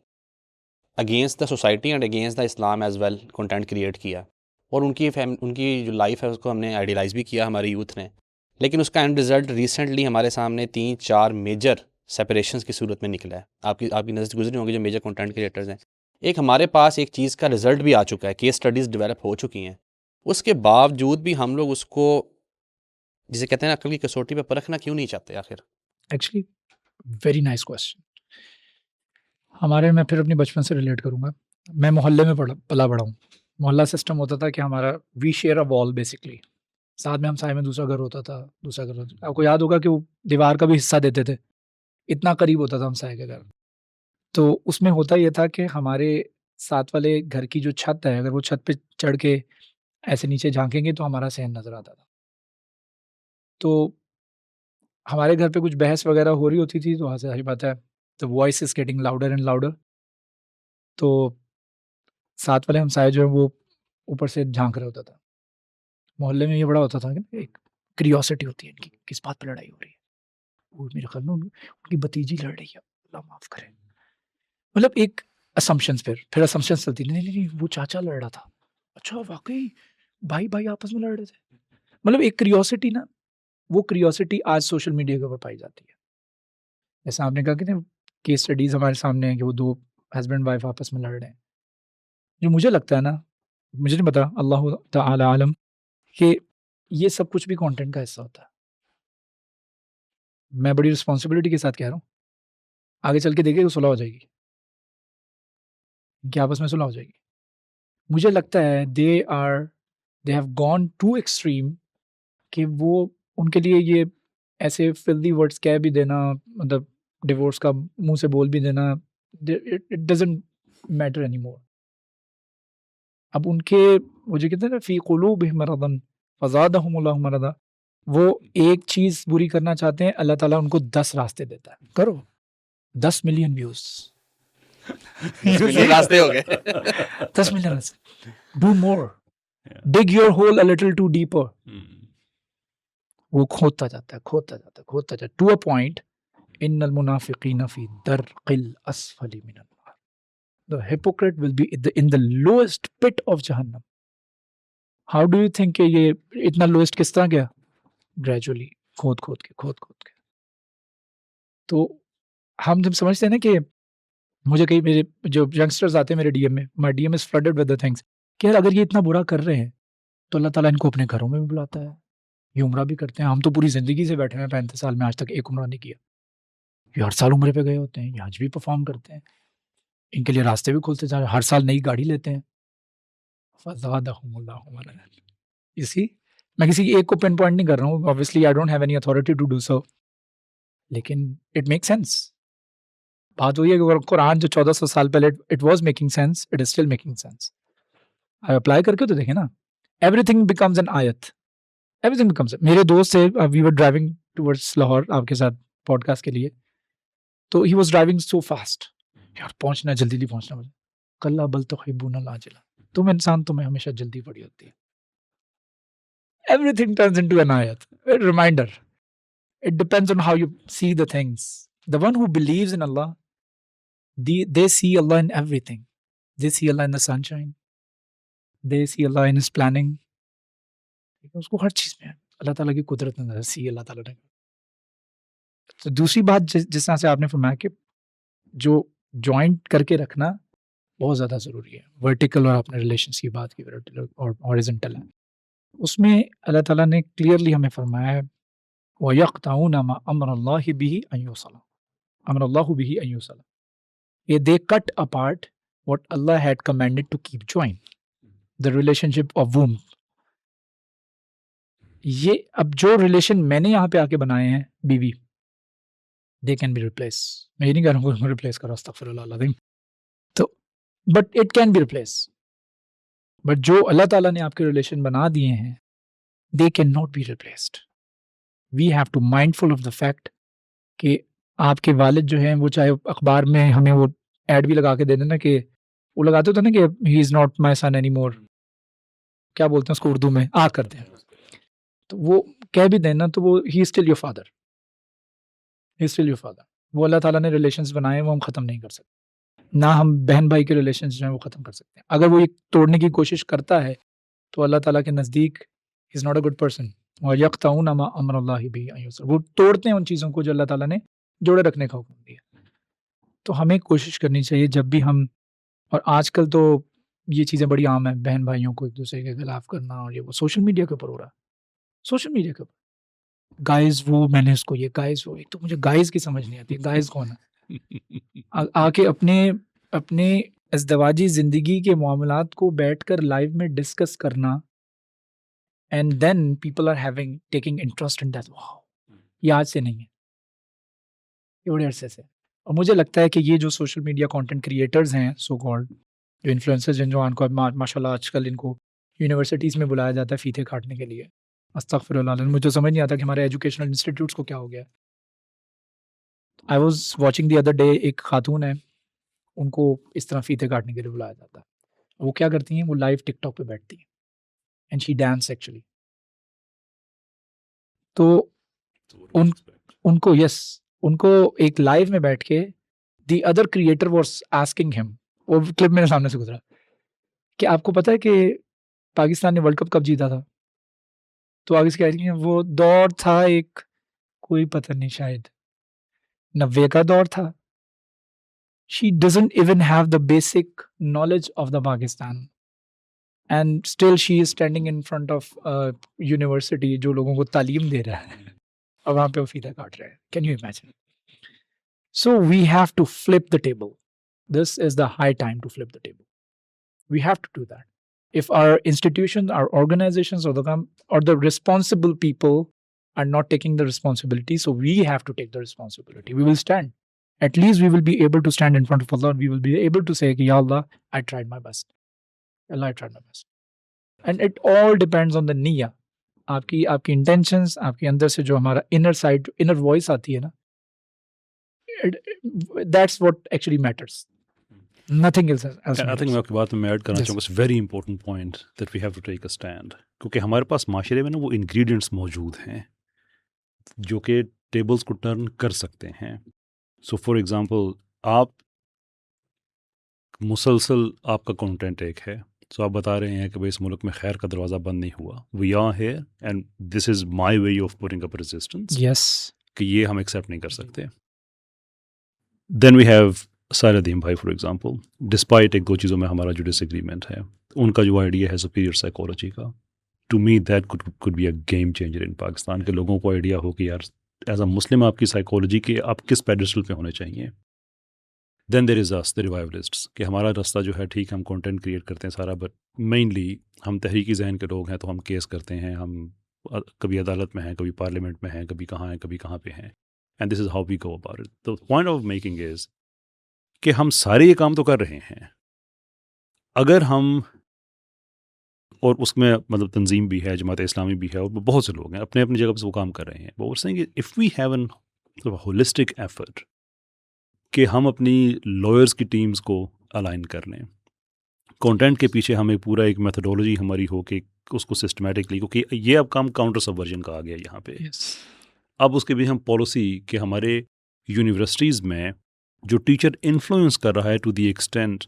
against the society and against the Islam as well content create کیا، اور ان کی جو لائف ہے اس کو ہم نے آئیڈیلائز بھی کیا ہمارے یوتھ نے. لیکن اس کا اینڈ رزلٹ ریسنٹلی ہمارے سامنے 3-4 میجر سیپریشنز کی صورت میں نکلا ہے. آپ کی نظر سے گزری ہوں گی جو میجر کنٹینٹ کریٹرز ہیں. ایک ہمارے پاس ایک چیز کا رزلٹ بھی آ چکا ہے، کیس اسٹڈیز ڈیولپ ہو چکی ہیں، اس کے باوجود بھی ہم لوگ اس کو جسے کہتے ہیں نا عقل کی کسوٹی پہ پرکھنا کیوں نہیں چاہتے آخر؟ Actually very nice question. ہمارے، میں پھر اپنی بچپن سے ریلیٹ کروں گا. میں محلے میں پلا بڑا ہوں. محلہ سسٹم ہوتا تھا کہ ہمارا وی شیئر اے وال بیسکلی، ساتھ میں ہم سائے میں دوسرا گھر ہوتا تھا. آپ کو یاد ہوگا کہ وہ دیوار کا بھی حصہ دیتے تھے، اتنا قریب ہوتا تھا ہم سائے کے گھر. تو اس میں ہوتا یہ تھا کہ ہمارے ساتھ والے گھر کی جو چھت ہے، اگر وہ چھت پہ چڑھ کے ایسے نیچے جھانکیں گے تو ہمارا صحن نظر آتا تھا. تو ہمارے گھر پہ کچھ بحث وغیرہ ہو رہی ہوتی تھی، تو وہاں سے صحیح بات ہے the voice is getting louder and louder. تو ساتھ والے ہمسائے جو ہیں وہ اوپر سے جھانک رہے ہوتا تھا. محلے میں یہ بڑا ہوتا تھا کہ ایک کریوسٹی ہوتی ہے ان کی، کس بات پہ لڑائی ہو رہی ہے. وہ میرے خیال میں ان کی بتیجی لڑ رہی ہے، اللہ معاف کرے. مطلب ایک اسمپشنس، پھر اسمپشنس چلتی، نہیں وہ چاچا لڑ رہا تھا، اچھا واقعی بھائی آپس میں لڑ رہے تھے. مطلب ایک کریوسٹی نا، وہ کریوسٹی آج سوشل میڈیا کے اوپر پائی جاتی ہے. جیسے آپ نے کہا کہ کیس اسٹڈیز ہمارے سامنے ہیں کہ وہ 2 ہسبینڈ وائف آپس میں لڑ رہے ہیں. جو مجھے لگتا ہے نا، مجھے نہیں پتا، اللہ تعالی عالم، کہ یہ سب کچھ بھی کانٹینٹ کا حصہ ہوتا ہے. میں بڑی رسپانسبلٹی کے ساتھ کہہ رہا ہوں، آگے چل کے دیکھیں تو صلح ہو جائے گی، کہ آپس میں صلح ہو جائے گی. مجھے لگتا ہے they have gone to extreme, کہ وہ ان کے لیے یہ ایسے فلدی ورڈز کہہ بھی دینا، مطلب ڈیورس کا منہ سے بول بھی دینا، it doesn't matter any more. اب ان کے وہ جو کہتے ہیں نا فی قلوبہم مرض فزادہم اللہ مرضا، وہ ایک چیز بری کرنا چاہتے ہیں، اللہ تعالیٰ ان کو 10 راستے دیتا ہے. کرو 10 ملین ویوز، راستے ہو گئے 10 ملین راستے. Do more, dig your hole a little too deeper. وہ کھودتا جاتا ہے ٹو اے پوائنٹ. ان المنافقین فی درق الاسفل من النار. The hypocrite will be in the lowest pit of Jahannam. How do you think کہ یہ اتنا lowest کس طرح گیا؟ Gradually، کھود کے. تو ہم جب سمجھتے ہیں نا کہ مجھے کئی میرے جو ینگسٹرز آتے ہیں میرے ڈی ایم میں، my DM is flooded with the things کہ یار اگر یہ اتنا برا کر رہے ہیں تو اللہ تعالیٰ ان کو اپنے گھروں میں بھی بلاتا ہے، یہ عمرہ بھی کرتے ہیں. ہم تو پوری زندگی سے بیٹھے ہیں، 35 سال میں آج تک ایک عمرہ نہیں کیا. یہ ہر سال عمرے پہ گئے ہوتے ہیں، یہ حج بھی پرفارم کرتے ہیں، ان کے لیے راستے بھی کھولتے جا رہے ہیں، ہر سال نئی گاڑی لیتے ہیں. فزادہم اللہ مرضا. اسی میں کسی ایک کو پن پوائنٹ نہیں کر رہا ہوں، obviously I don't have any authority to do so، لیکن it makes sense. بات وہی ہے کہ قرآن جو 1400 سال پہلے it was making sense, it is still making sense. Apply کر کے تو دیکھیں نا، everything becomes an ayat. Everything becomes. میرے دوست سے we were driving towards Lahore آپ کے ساتھ پوڈ کاسٹ کے لیے، تو he was driving so fast, یار پہنچنا ہے, جلدی پہنچنا مجھے. کلا بل تحبون العاجلہ, تم انسان تمہیں ہمیشہ جلدی پڑی ہوتی ہے. Everything turns into an ayat, a reminder. It depends on how you see the things. The one who believes in Allah, they see Allah in everything. They see Allah in the sunshine. They see Allah in His planning. اس کو ہر چیز میں اللہ تعالیٰ کی قدرت نظر سی اللہ تعالیٰ نے. تو دوسری بات جس طرح سے آپ نے فرمایا کہ جو جوائنٹ کر کے رکھنا بہت زیادہ ضروری ہے, ورٹیکل اور اپنے ریلیشنس کی بات کی ورٹیکل اور ہاریزونٹل ہے, اس میں اللہ تعالیٰ نے کلیئرلی ہمیں فرمایا ہے وَيَقْطَعُونَ مَا أَمْرَ اللَّهِ بِهِ أَن يُوصَلَ أَمْرَ اللَّهُ بِهِ أَن يُوصَلَ. They cut apart what Allah had commanded to keep joined, the relationship of womb. یہ اب جو ریلیشن میں نے یہاں پہ آ کے بنائے ہیں بیوی, دے کین بی ریپلیس. میں یہ نہیں کہہ رہا ہوں ریپلیس کرو, استغفر اللہ العظیم, تو but it can be replace. But جو اللہ تعالیٰ نے آپ کے ریلیشن بنا دیے ہیں, they can not be replaced. We have to mindful of the fact کہ آپ کے والد جو ہیں وہ چاہے اخبار میں ہمیں وہ ایڈ بھی لگا کے دے دینا کہ وہ لگاتے ہوتے نا کہ ہی is not my sun any more, کیا بولتے ہیں اس کو اردو میں, آ کر دیں, تو وہ کہہ بھی دینا تو وہ he still your father, he still your father. وہ اللہ تعالیٰ نے ریلیشنز بنائے ہیں, وہ ہم ختم نہیں کر سکتے. نہ ہم بہن بھائی کے ریلیشنز جو ہیں وہ ختم کر سکتے ہیں. اگر وہ یہ توڑنے کی کوشش کرتا ہے تو اللہ تعالیٰ کے نزدیک is not a good person. وَيَقْطَعُونَ مَا أَمْرَ اللَّهِ بِهِ أَن يُوصَلَ, وہ توڑتے ہیں ان چیزوں کو جو اللہ تعالیٰ نے جوڑے رکھنے کا حکم دیا. تو ہمیں کوشش کرنی چاہیے جب بھی ہم, اور آج کل تو یہ چیزیں بڑی عام ہیں, بہن بھائیوں کو ایک دوسرے کے خلاف کرنا, اور یہ وہ سوشل میڈیا کے اوپر ہو رہا ہے. سوشل میڈیا کے اوپر گائز وہ, میں نے اس کو یہ گائز وہ, ایک تو مجھے گائز کی سمجھ نہیں آتی, گائز کون ہے؟ آ کے اپنے ازدواجی زندگی کے معاملات کو بیٹھ کر لائیو میں ڈسکس کرنا, and then people are having taking interest in that. Wow, یہ آج سے نہیں ہے, یہ بڑے عرصے سے. اور مجھے لگتا ہے کہ یہ جو سوشل میڈیا کانٹینٹ کریٹرز ہیں, سو کالڈ جو انفلوئنسرز ہیں, جو ان کو ماشاء اللہ آج کل ان کو یونیورسٹیز میں بلایا جاتا ہے فیتے کاٹنے کے لیے. استغفر اللہ, مجھے سمجھ نہیں آتا کہ ہمارے ایجوکیشنل انسٹیٹیوٹس کو کیا ہو گیا. I was watching the other day, ایک خاتون ہے, ان کو اس طرح فیتے کاٹنے کے لیے بلایا جاتا ہے. وہ کیا کرتی ہیں, وہ لائیو ٹک ٹاک پہ بیٹھتی ہیں, اینڈ شی ڈانس ایکچولی. تو ان کو یس, ان کو ایک لائیو میں بیٹھ کے the other creator was asking ہم, وہ کلپ میرے سامنے سے گزرا, کہ آپ کو پتہ ہے کہ پاکستان نے ورلڈ کپ کب جیتا تھا؟ تو آگے سے کہہ رہی ہیں وہ دور تھا ایک, کوئی پتہ نہیں, شاید 90 کا دور تھا. She doesn't even have the basic knowledge of the Pakistan, and still she is standing in front of a university جو لوگوں کو تعلیم دے رہا ہے, اور وہاں پہ وہ فیتا کاٹ رہا ہے. Can you imagine? So we have to flip the table. This is the high time to flip the table. We have to do that. If our institutions, our organizations, or the responsible people are not taking the responsibility, so we have to take the responsibility. We will stand. At least we will be able to stand in front of Allah, and we will be able to say, Ya Allah, I tried my best. Allah, I tried my best. And it all depends on the niyyah. آپ کی انٹینشنز, آپ کے اندر سے جو ہمارا انر سائڈ, انر وائس آتی ہے نا, that's what actually matters. Nothing else matters. I think میں آپ کی بات میں ایڈ کرنا چاہوں گا, it's very important point that we have to take a stand. کیونکہ ہمارے پاس معاشرے میں نا وہ انگریڈینٹس موجود ہیں جو کہ ٹیبلز کو ٹرن کر سکتے ہیں. سو فار ایگزامپل, آپ مسلسل آپ کا کانٹینٹ ایک ہے, سو آپ بتا رہے ہیں کہ بھائی اس ملک میں خیر کا دروازہ بند نہیں ہوا, we are here and this is my way of putting up resistance, کہ یہ ہم ایکسیپٹ نہیں کر سکتے. دین وی ہیو سارادیم بھائی فار ایگزامپل, ڈسپائٹ ایک دو چیزوں میں ہمارا جو ڈس ایگریمنٹ ہے, ان کا جو آئیڈیا ہے سپیریئر سائیکالوجی کا, to me that could be a game changer in Pakistan, کے لوگوں کو آئیڈیا ہو کہ یار ایز اے مسلم آپ کی سائیکالوجی کے آپ کس پیڈسٹل پہ ہونے چاہیے. دین دیر از us the ریوائولسٹس, کہ ہمارا رستہ جو ہے ٹھیک, ہم کانٹینٹ کریٹ کرتے ہیں سارا, بٹ مینلی ہم تحریکی ذہن کے لوگ ہیں, تو ہم کیس کرتے ہیں, ہم کبھی عدالت میں ہیں, کبھی پارلیمنٹ میں ہیں, کبھی کہاں ہیں, کبھی کہاں پہ ہیں, and this is how we go about it. The point of making is کہ ہم سارے یہ کام تو کر رہے ہیں, اگر ہم, اور اس میں مطلب تنظیم بھی ہے, جماعت اسلامی بھی ہے, اور بہت سے لوگ ہیں اپنے اپنی جگہ پہ وہ کام کر رہے ہیں, but we're saying if we have an holistic effort کہ ہم اپنی لائرز کی ٹیمز کو الائن کر لیں. کانٹینٹ کے پیچھے ہمیں پورا ایک میتھڈولوجی ہماری ہو کہ اس کو سسٹمیٹکلی، کیونکہ یہ اب کام کاؤنٹر سبورژن کا آ گیا یہاں پہ. اب اس کے بھی ہم پالیسی کہ ہمارے یونیورسٹیز میں جو ٹیچر انفلوئنس کر رہا ہے ٹو دی ایکسٹینٹ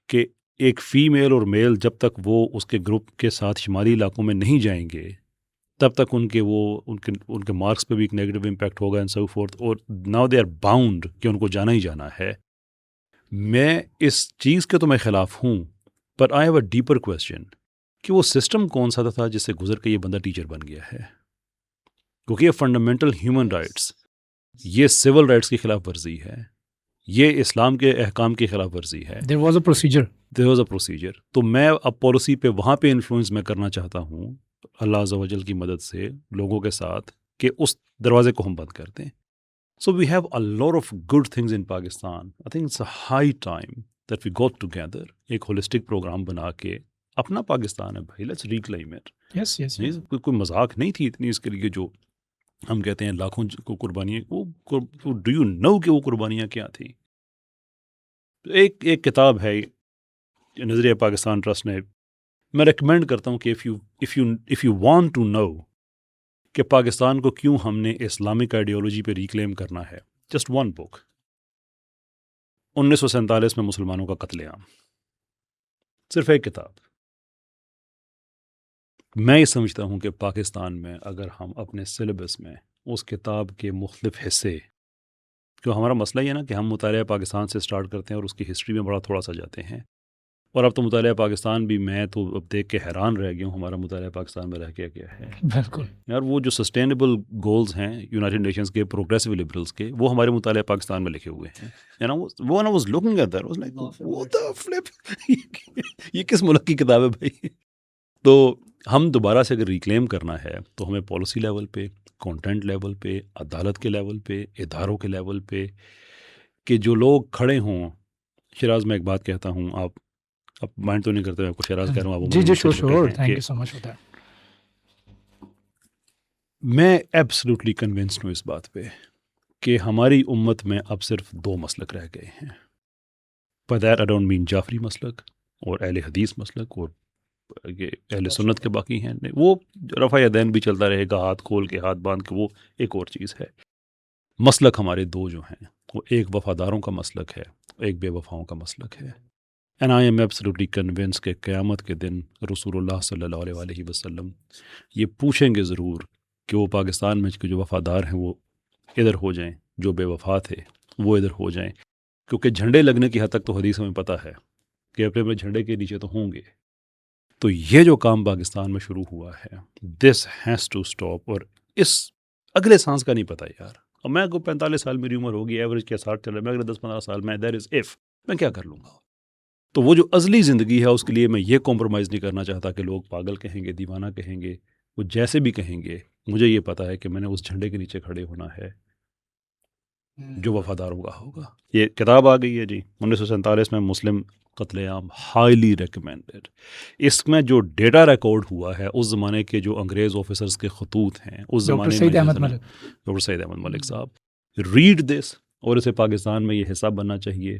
کہ ایک فیمیل اور میل جب تک وہ اس کے گروپ کے ساتھ شمالی علاقوں میں نہیں جائیں گے تب تک ان کے مارکس پہ بھی ایک نیگیٹو امپیکٹ ہوگا اینڈ سو فورتھ. اور ناؤ دے آر باؤنڈ کہ ان کو جانا ہی جانا ہے. میں اس چیز کے تو میں خلاف ہوں، پر I have a deeper question کہ وہ سسٹم کون سا تھا جس سے گزر کے یہ بندہ ٹیچر بن گیا ہے. کیونکہ یہ فنڈامنٹل ہیومن رائٹس، یہ سول رائٹس کی خلاف ورزی ہے، یہ اسلام کے احکام کی خلاف ورزی ہے. There was a procedure. There was a procedure. تو میں اب پالیسی پہ وہاں پہ انفلوئنس میں کرنا چاہتا ہوں اللہ عز و جل کی مدد سے لوگوں کے ساتھ کہ اس دروازے کو ہم بند کر دیں. So we have a lot of good things in Pakistan. I think it's a high time that we got together ایک ہولسٹک پروگرام بنا کے اپنا پاکستان ہے بھائی، let's reclaim it. Yes, yes, yes. کوئی مذاق نہیں تھی اتنی اس کے لیے جو ہم کہتے ہیں لاکھوں کو قربانیاں. وہ ڈو یو نو کہ وہ قربانیاں کیا تھیں؟ ایک کتاب ہے نظریہ پاکستان ٹرسٹ نے، میں ریکمینڈ کرتا ہوں کہ if you want to know کہ پاکستان کو کیوں ہم نے اسلامک آئیڈیالوجی پہ ریکلیم کرنا ہے، جسٹ ون بک، 1947 میں مسلمانوں کا قتل عام، صرف ایک کتاب. میں یہ سمجھتا ہوں کہ پاکستان میں اگر ہم اپنے سلیبس میں اس کتاب کے مختلف حصے، کیوں ہمارا مسئلہ یہ ہے نا کہ ہم مطالعہ پاکستان سے سٹارٹ کرتے ہیں اور اس کی ہسٹری میں بڑا تھوڑا سا جاتے ہیں. اور اب تو مطالعہ پاکستان بھی میں تو اب دیکھ کے حیران رہ گیا ہوں ہمارا مطالعہ پاکستان میں رہ کے کیا ہے. بالکل یار وہ جو سسٹینیبل گولز ہیں یونائٹڈ نیشنز کے، پروگریسو لبرلز کے، وہ ہمارے مطالعہ پاکستان میں لکھے ہوئے ہیں. وہ نا was looking at that was like what the flip یہ کس ملک کی کتاب ہے بھائی. تو ہم دوبارہ سے اگر ریکلیم کرنا ہے تو ہمیں پالیسی لیول پہ، کانٹینٹ لیول پہ، عدالت کے لیول پہ، اداروں کے لیول پہ، کہ جو لوگ کھڑے ہوں. شیراز میں ایک بات کہتا ہوں، آپ مائنڈ تو نہیں کرتے، میں آپ کو شیراز کہہ رہا ہوں. جی شور، thank you so much for that. میں ایبسلیوٹلی کنونسڈ ہوں اس بات پہ کہ ہماری امت میں اب صرف 2 مسلک رہ گئے ہیں. By that I don't mean Jafari مسلک اور اہل حدیث مسلک اور یہ اہل سنت کے باقی ہیں. وہ رفع یدین بھی چلتا رہے گا، ہاتھ کھول کے ہاتھ باندھ کے، وہ ایک اور چیز ہے. مسلک ہمارے 2 جو ہیں، وہ ایک وفاداروں کا مسلک ہے، ایک بے وفاؤں کا مسلک ہے. And I am absolutely convinced کہ قیامت کے دن رسول اللہ صلی اللہ علیہ وسلم یہ پوچھیں گے ضرور کہ وہ پاکستان میں جو وفادار ہیں وہ ادھر ہو جائیں، جو بے وفا تھے وہ ادھر ہو جائیں. کیونکہ جھنڈے لگنے کی حد تک تو حدیث میں پتہ ہے کہ اپنے جھنڈے کے نیچے تو ہوں گے. تو یہ جو کام پاکستان میں شروع ہوا ہے، دس ہیز ٹو اسٹاپ. اور اس اگلے سانس کا نہیں پتہ یار. اور میں کو 45 سال میری عمر ہوگی، ایوریج کے 60 چل رہا ہے، میں اگلے 10-15 سال میں دیر از اف میں کیا کر لوں گا. تو وہ جو ازلی زندگی ہے اس کے لیے میں یہ کمپرومائز نہیں کرنا چاہتا کہ لوگ پاگل کہیں گے، دیوانہ کہیں گے، وہ جیسے بھی کہیں گے. مجھے یہ پتہ ہے کہ میں نے اس جھنڈے کے نیچے کھڑے ہونا ہے جو وفاداروں کا ہوگا. یہ کتاب آ گئی ہے جی 1947 میں، مسلم قتل عام، ہائیلی ریکمینڈڈ. اس میں جو ڈیٹا ریکارڈ ہوا ہے اس زمانے کے جو انگریز آفیسرز کے خطوط ہیں اس زمانے میں، ڈاکٹر سعید احمد ملک صاحب، ریڈ دس. اور اسے پاکستان میں یہ حصہ بننا چاہیے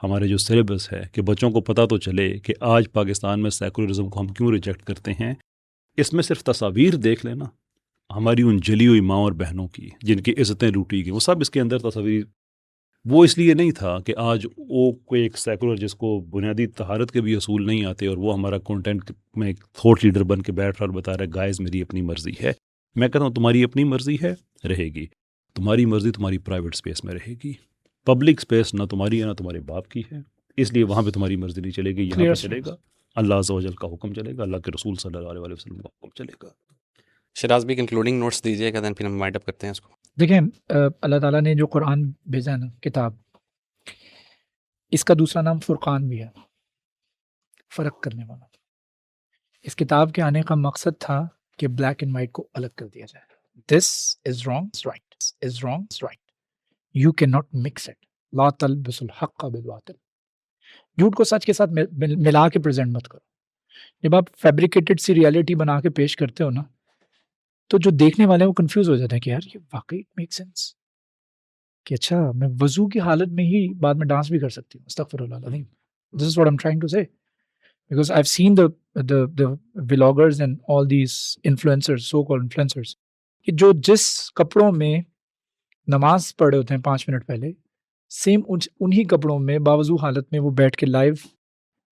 ہمارے جو سلیبس ہے کہ بچوں کو پتہ تو چلے کہ آج پاکستان میں سیکولرزم کو ہم کیوں ریجیکٹ کرتے ہیں. اس میں صرف تصاویر دیکھ لینا ہماری ان جلی ہوئی ماں اور بہنوں کی جن کی عزتیں لوٹی گئی، وہ سب اس کے اندر تصاویر. وہ اس لیے نہیں تھا کہ آج وہ کوئی ایک سیکولر جس کو بنیادی طہارت کے بھی اصول نہیں آتے اور وہ ہمارا کنٹینٹ میں ایک تھاٹ لیڈر بن کے بیٹھ رہا اور بتا رہا ہے گائز میری اپنی مرضی ہے. میں کہتا ہوں تمہاری اپنی مرضی ہے، رہے گی. تمہاری مرضی تمہاری پرائیویٹ اسپیس میں رہے گی. پبلک اسپیس نہ تمہاری ہے نہ تمہارے باپ کی ہے، اس لیے وہاں پہ تمہاری مرضی نہیں چلے گی. یہاں پہ چلے گا اللہ عز و جل کا حکم چلے گا، اللہ کے رسول صلی اللہ علیہ وسلم کا حکم چلے گا. شیراز بھی کنکلوڈنگ نوٹس دیجیے گا، دین پھر ہم وائنڈ اپ کرتے ہیں اس کو. دیکھیں اللہ تعالیٰ نے جو قرآن بھیجا ہے نا، کتاب، اس کا دوسرا نام فرقان بھی ہے، فرق کرنے والا. اس کتاب کے آنے کا مقصد تھا کہ بلیک اینڈ وائٹ کو الگ کر دیا جائے. This is wrong, right is wrong, right. You can not mix it. لا تلبسوا الحق بالباطل. جھوٹ کو سچ کے ساتھ ملا کے پریزنٹ مت کرو. جب آپ فیبریکیٹڈ سی ریالٹی بنا کے پیش کرتے ہو نا، تو جو دیکھنے والے ہیں وہ کنفیوز ہو جاتے ہیں کہ یار یہ واقعی میک سینس. کہ اچھا میں وضو کی حالت میں ہی بعد میں ڈانس بھی کر سکتی ہوں. استغفر اللہ العظیم. This is what I'm trying to say. Because I've seen the vloggers and all these influencers, so-called influencers, کہ جو جس کپڑوں میں نماز پڑھے ہوتے ہیں 5 منٹ پہلے، سیم انہی کپڑوں میں باوضو حالت میں وہ بیٹھ کے لائیو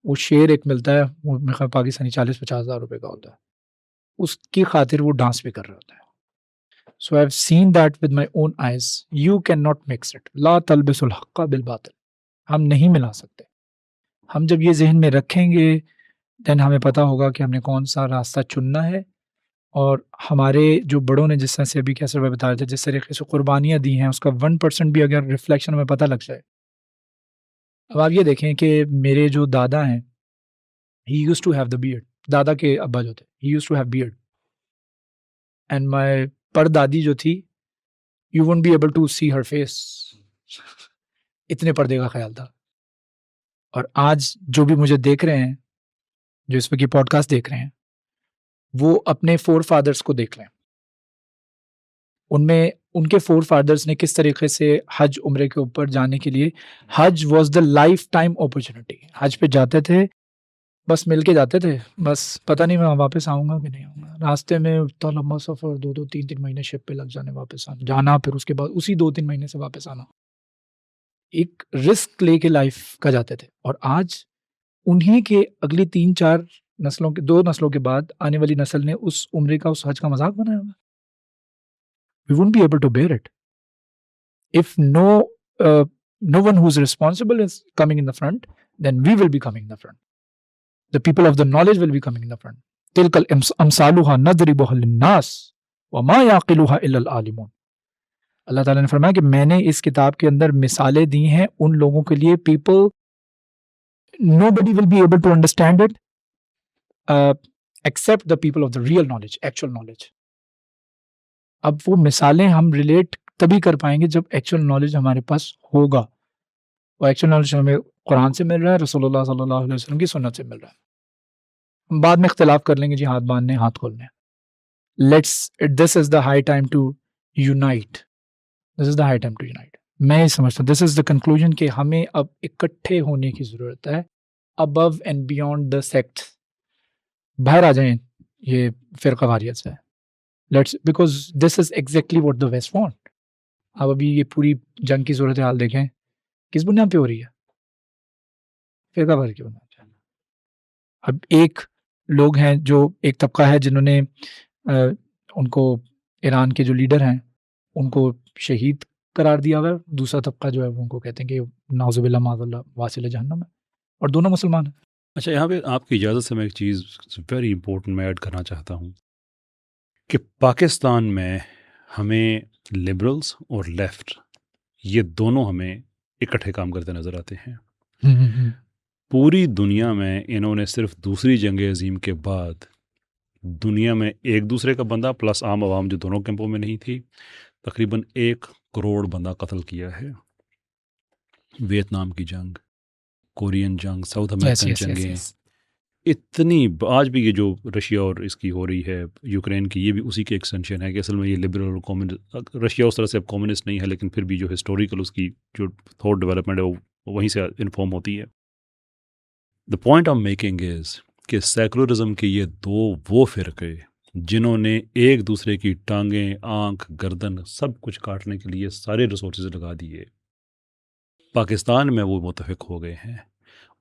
وہ شیر ایک ملتا ہے، وہ میرے خیال پاکستانی 40-50 ہزار روپے کا ہوتا ہے، اس کی خاطر وہ ڈانس بھی کر رہے ہوتے ہیں. So I've seen that with my own eyes. You cannot mix it. لا تلبس الحق بالباطل. ہم نہیں ملا سکتے. ہم جب یہ ذہن میں رکھیں گے دین ہمیں پتہ ہوگا کہ ہم نے کون سا راستہ چننا ہے. اور ہمارے جو بڑوں نے جس طرح سے ابھی کیسر بھائی بتا رہے تھے، جس طریقے سے قربانیاں دی ہیں، اس کا 1% بھی اگر ریفلیکشن ہمیں پتہ لگ جائے. اب آپ یہ دیکھیں کہ میرے جو دادا ہیں، he used to have the beard. دادا کے ابا جو تھے he used to have beard. And my پر دادی جو تھی you won't be able to see her face. اتنے پردے کا خیال تھا. اور آج جو بھی مجھے دیکھ رہے ہیں، جو اس وقت یہ پوڈ کاسٹ دیکھ رہے ہیں، وہ اپنے فور فادرز کو دیکھ لیں. ان میں ان کے فور فادرز نے کس طریقے سے حج عمرے کے اوپر جانے کے لیے، Hajj was the lifetime opportunity. حج پہ جاتے تھے، بس مل کے جاتے تھے، بس پتہ نہیں میں واپس آؤں گا کہ نہیں آؤں گا. راستے میں اتنا لمبا سفر، 2-3 مہینے شپ پہ لگ جانے، واپس آنا جانا، پھر اس کے بعد اسی 2-3 مہینے سے واپس آنا. ایک رسک لے کے لائف کا جاتے تھے. اور آج انہی کے اگلی 3-4 نسلوں کے 2 نسلوں کے بعد آنے والی نسل نے اس عمرے کا، اس حج کا مذاق بنایا ہوا. We won't be able to bear it. If no one who's responsible is coming in the front, then we will be coming in the front. The people of the knowledge will be coming in the front. تِلْكَ الْأَمْثَالُهَا نَضْرِبُهَا لِلنَّاسِ وَمَا يَعْقِلُهَا إِلَّا الْعَالِمُونَ. اللہ تعالیٰ نے فرمایا کہ میں نے اس کتاب کے اندر مثالیں دی ہیں ان لوگوں کے لیے. people nobody will be able to understand it except the people of the real knowledge, actual knowledge. اب وہ مثالیں ہم ریلیٹ تبھی کر پائیں گے جب ایکچوئل نالج ہمارے پاس ہوگا. اور ایکچوئل نالج ہمیں قرآن سے مل رہا ہے، رسول اللہ صلی اللہ علیہ وسلم کی سنت سے مل رہا ہے. ہم بعد میں اختلاف کر لیں گے، جی ہاتھ باندھنے، ہاتھ کھولنے. This is the high time to unite. This is the high time to unite. میں یہ سمجھتا ہوں دس از دا کنکلوژن کہ ہمیں اب اکٹھے ہونے کی ضرورت ہے، above and beyond the sect. باہر آ جائیں یہ فرقہ واریت سے. because this is exactly what the West want. اب ابھی یہ پوری جنگ کی صورتحال دیکھیں کس بنیاد پہ ہو رہی ہے؟ فرقہ واریت کی بنیاد پہ. اب ایک لوگ ہیں، جو ایک طبقہ ہے جنہوں نے ان کو ایران کے جو لیڈر ہیں ان کو شہید قرار دیا ہوا ہے. دوسرا طبقہ جو ہے وہ ان کو کہتے ہیں کہ نعوذ باللہ معاذ اللہ واصل جہنم ہے، اور دونوں مسلمان ہیں. اچھا، یہاں پہ آپ کی اجازت سے میں ایک چیز ویری امپورٹنٹ میں ایڈ کرنا چاہتا ہوں کہ پاکستان میں ہمیں لبرلز اور لیفٹ یہ دونوں ہمیں اکٹھے کام کرتے نظر آتے ہیں. پوری دنیا میں انہوں نے صرف دوسری جنگ عظیم کے بعد دنیا میں ایک دوسرے کا بندہ پلس عام عوام جو دونوں کیمپوں میں نہیں تھی، تقریباً 1 کروڑ بندہ قتل کیا ہے. ویتنام کی جنگ، کورین جنگ، ساؤتھ امریکن جنگیں، اتنی آج بھی یہ جو رشیا اور اس کی ہو رہی ہے یوکرین کی، یہ بھی اسی کے ایکسٹینشن ہے کہ اصل میں یہ لبرل اور کمیونسٹ، رشیا اس طرح سے اب کمیونسٹ نہیں ہے لیکن پھر بھی جو ہسٹوریکل اس کی جو تھاٹ ڈیولپمنٹ ہے وہ وہیں سے انفارم ہوتی ہے. The point I am making is کہ سیکولرزم کے یہ وہ فرقے جنہوں نے ایک دوسرے کی ٹانگیں، آنکھ، گردن سب کچھ کاٹنے کے لیے سارے ریسورسز لگا دیے، پاکستان میں وہ متفق ہو گئے ہیں،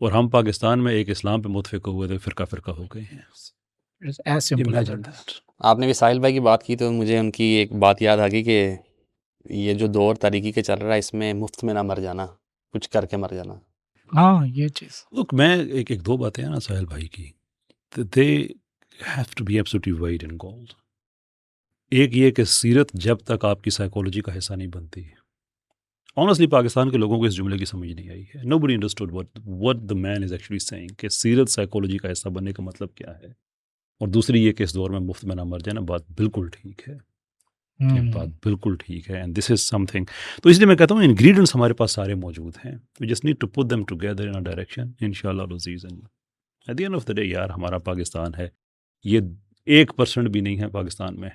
اور ہم پاکستان میں ایک اسلام پہ متفق ہوئے تھے، فرقہ ہو گئے ہیں. آپ نے بھی ساحل بھائی کی بات کی تو مجھے ان کی ایک بات یاد آ گئی کہ یہ جو دور تاریکی کے چل رہا ہے اس میں مفت میں نہ مر جانا، کچھ کر کے مر جانا. ہاں یہ چیز میں ایک 2 باتیں ہیں نا ساحل بھائی کی، they have to be absolutely white and gold. ایک یہ کہ سیرت جب تک آپ کی سائیکالوجی کا حصہ نہیں بنتی، آنیسٹلی پاکستان کے لوگوں کو اس جملے کی سمجھ نہیں آئی ہے. nobody understood what the man is actually saying کہ سیرت سائیکالوجی کا حصہ بننے کا مطلب کیا ہے. اور دوسری یہ کہ اس دور میں مفت میں نہ مر جانا، بات بالکل ٹھیک ہے، یہ بات بالکل ٹھیک ہے. And this is some thing, تو اس لیے میں کہتا ہوں انگریڈینٹس ہمارے پاس سارے موجود ہیں، we just need to put them together in a direction انشاءاللہ العزیز. At the end of the day یار ہمارا پاکستان ہے، یہ 1% بھی نہیں ہے پاکستان میں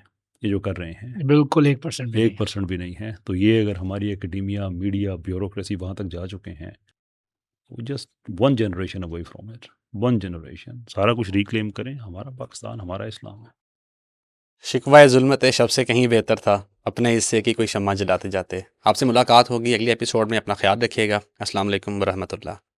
یہ جو کر رہے ہیں، بالکل 1% بھی نہیں 1% بھی نہیں ہے. تو یہ اگر ہماری اکیڈیمیا، میڈیا، بیوروکریسی وہاں تک جا چکے ہیں، just one generation away from it, one generation سارا کچھ ریکلیم کریں. ہمارا پاکستان، ہمارا اسلام ہے. شکوہ ظلمت شب سے کہیں بہتر تھا، اپنے حصے کی کوئی شمع جلاتے جاتے. آپ سے ملاقات ہوگی اگلی ایپیسوڈ میں. اپنا خیال رکھیے گا. السلام علیکم ورحمۃ اللہ.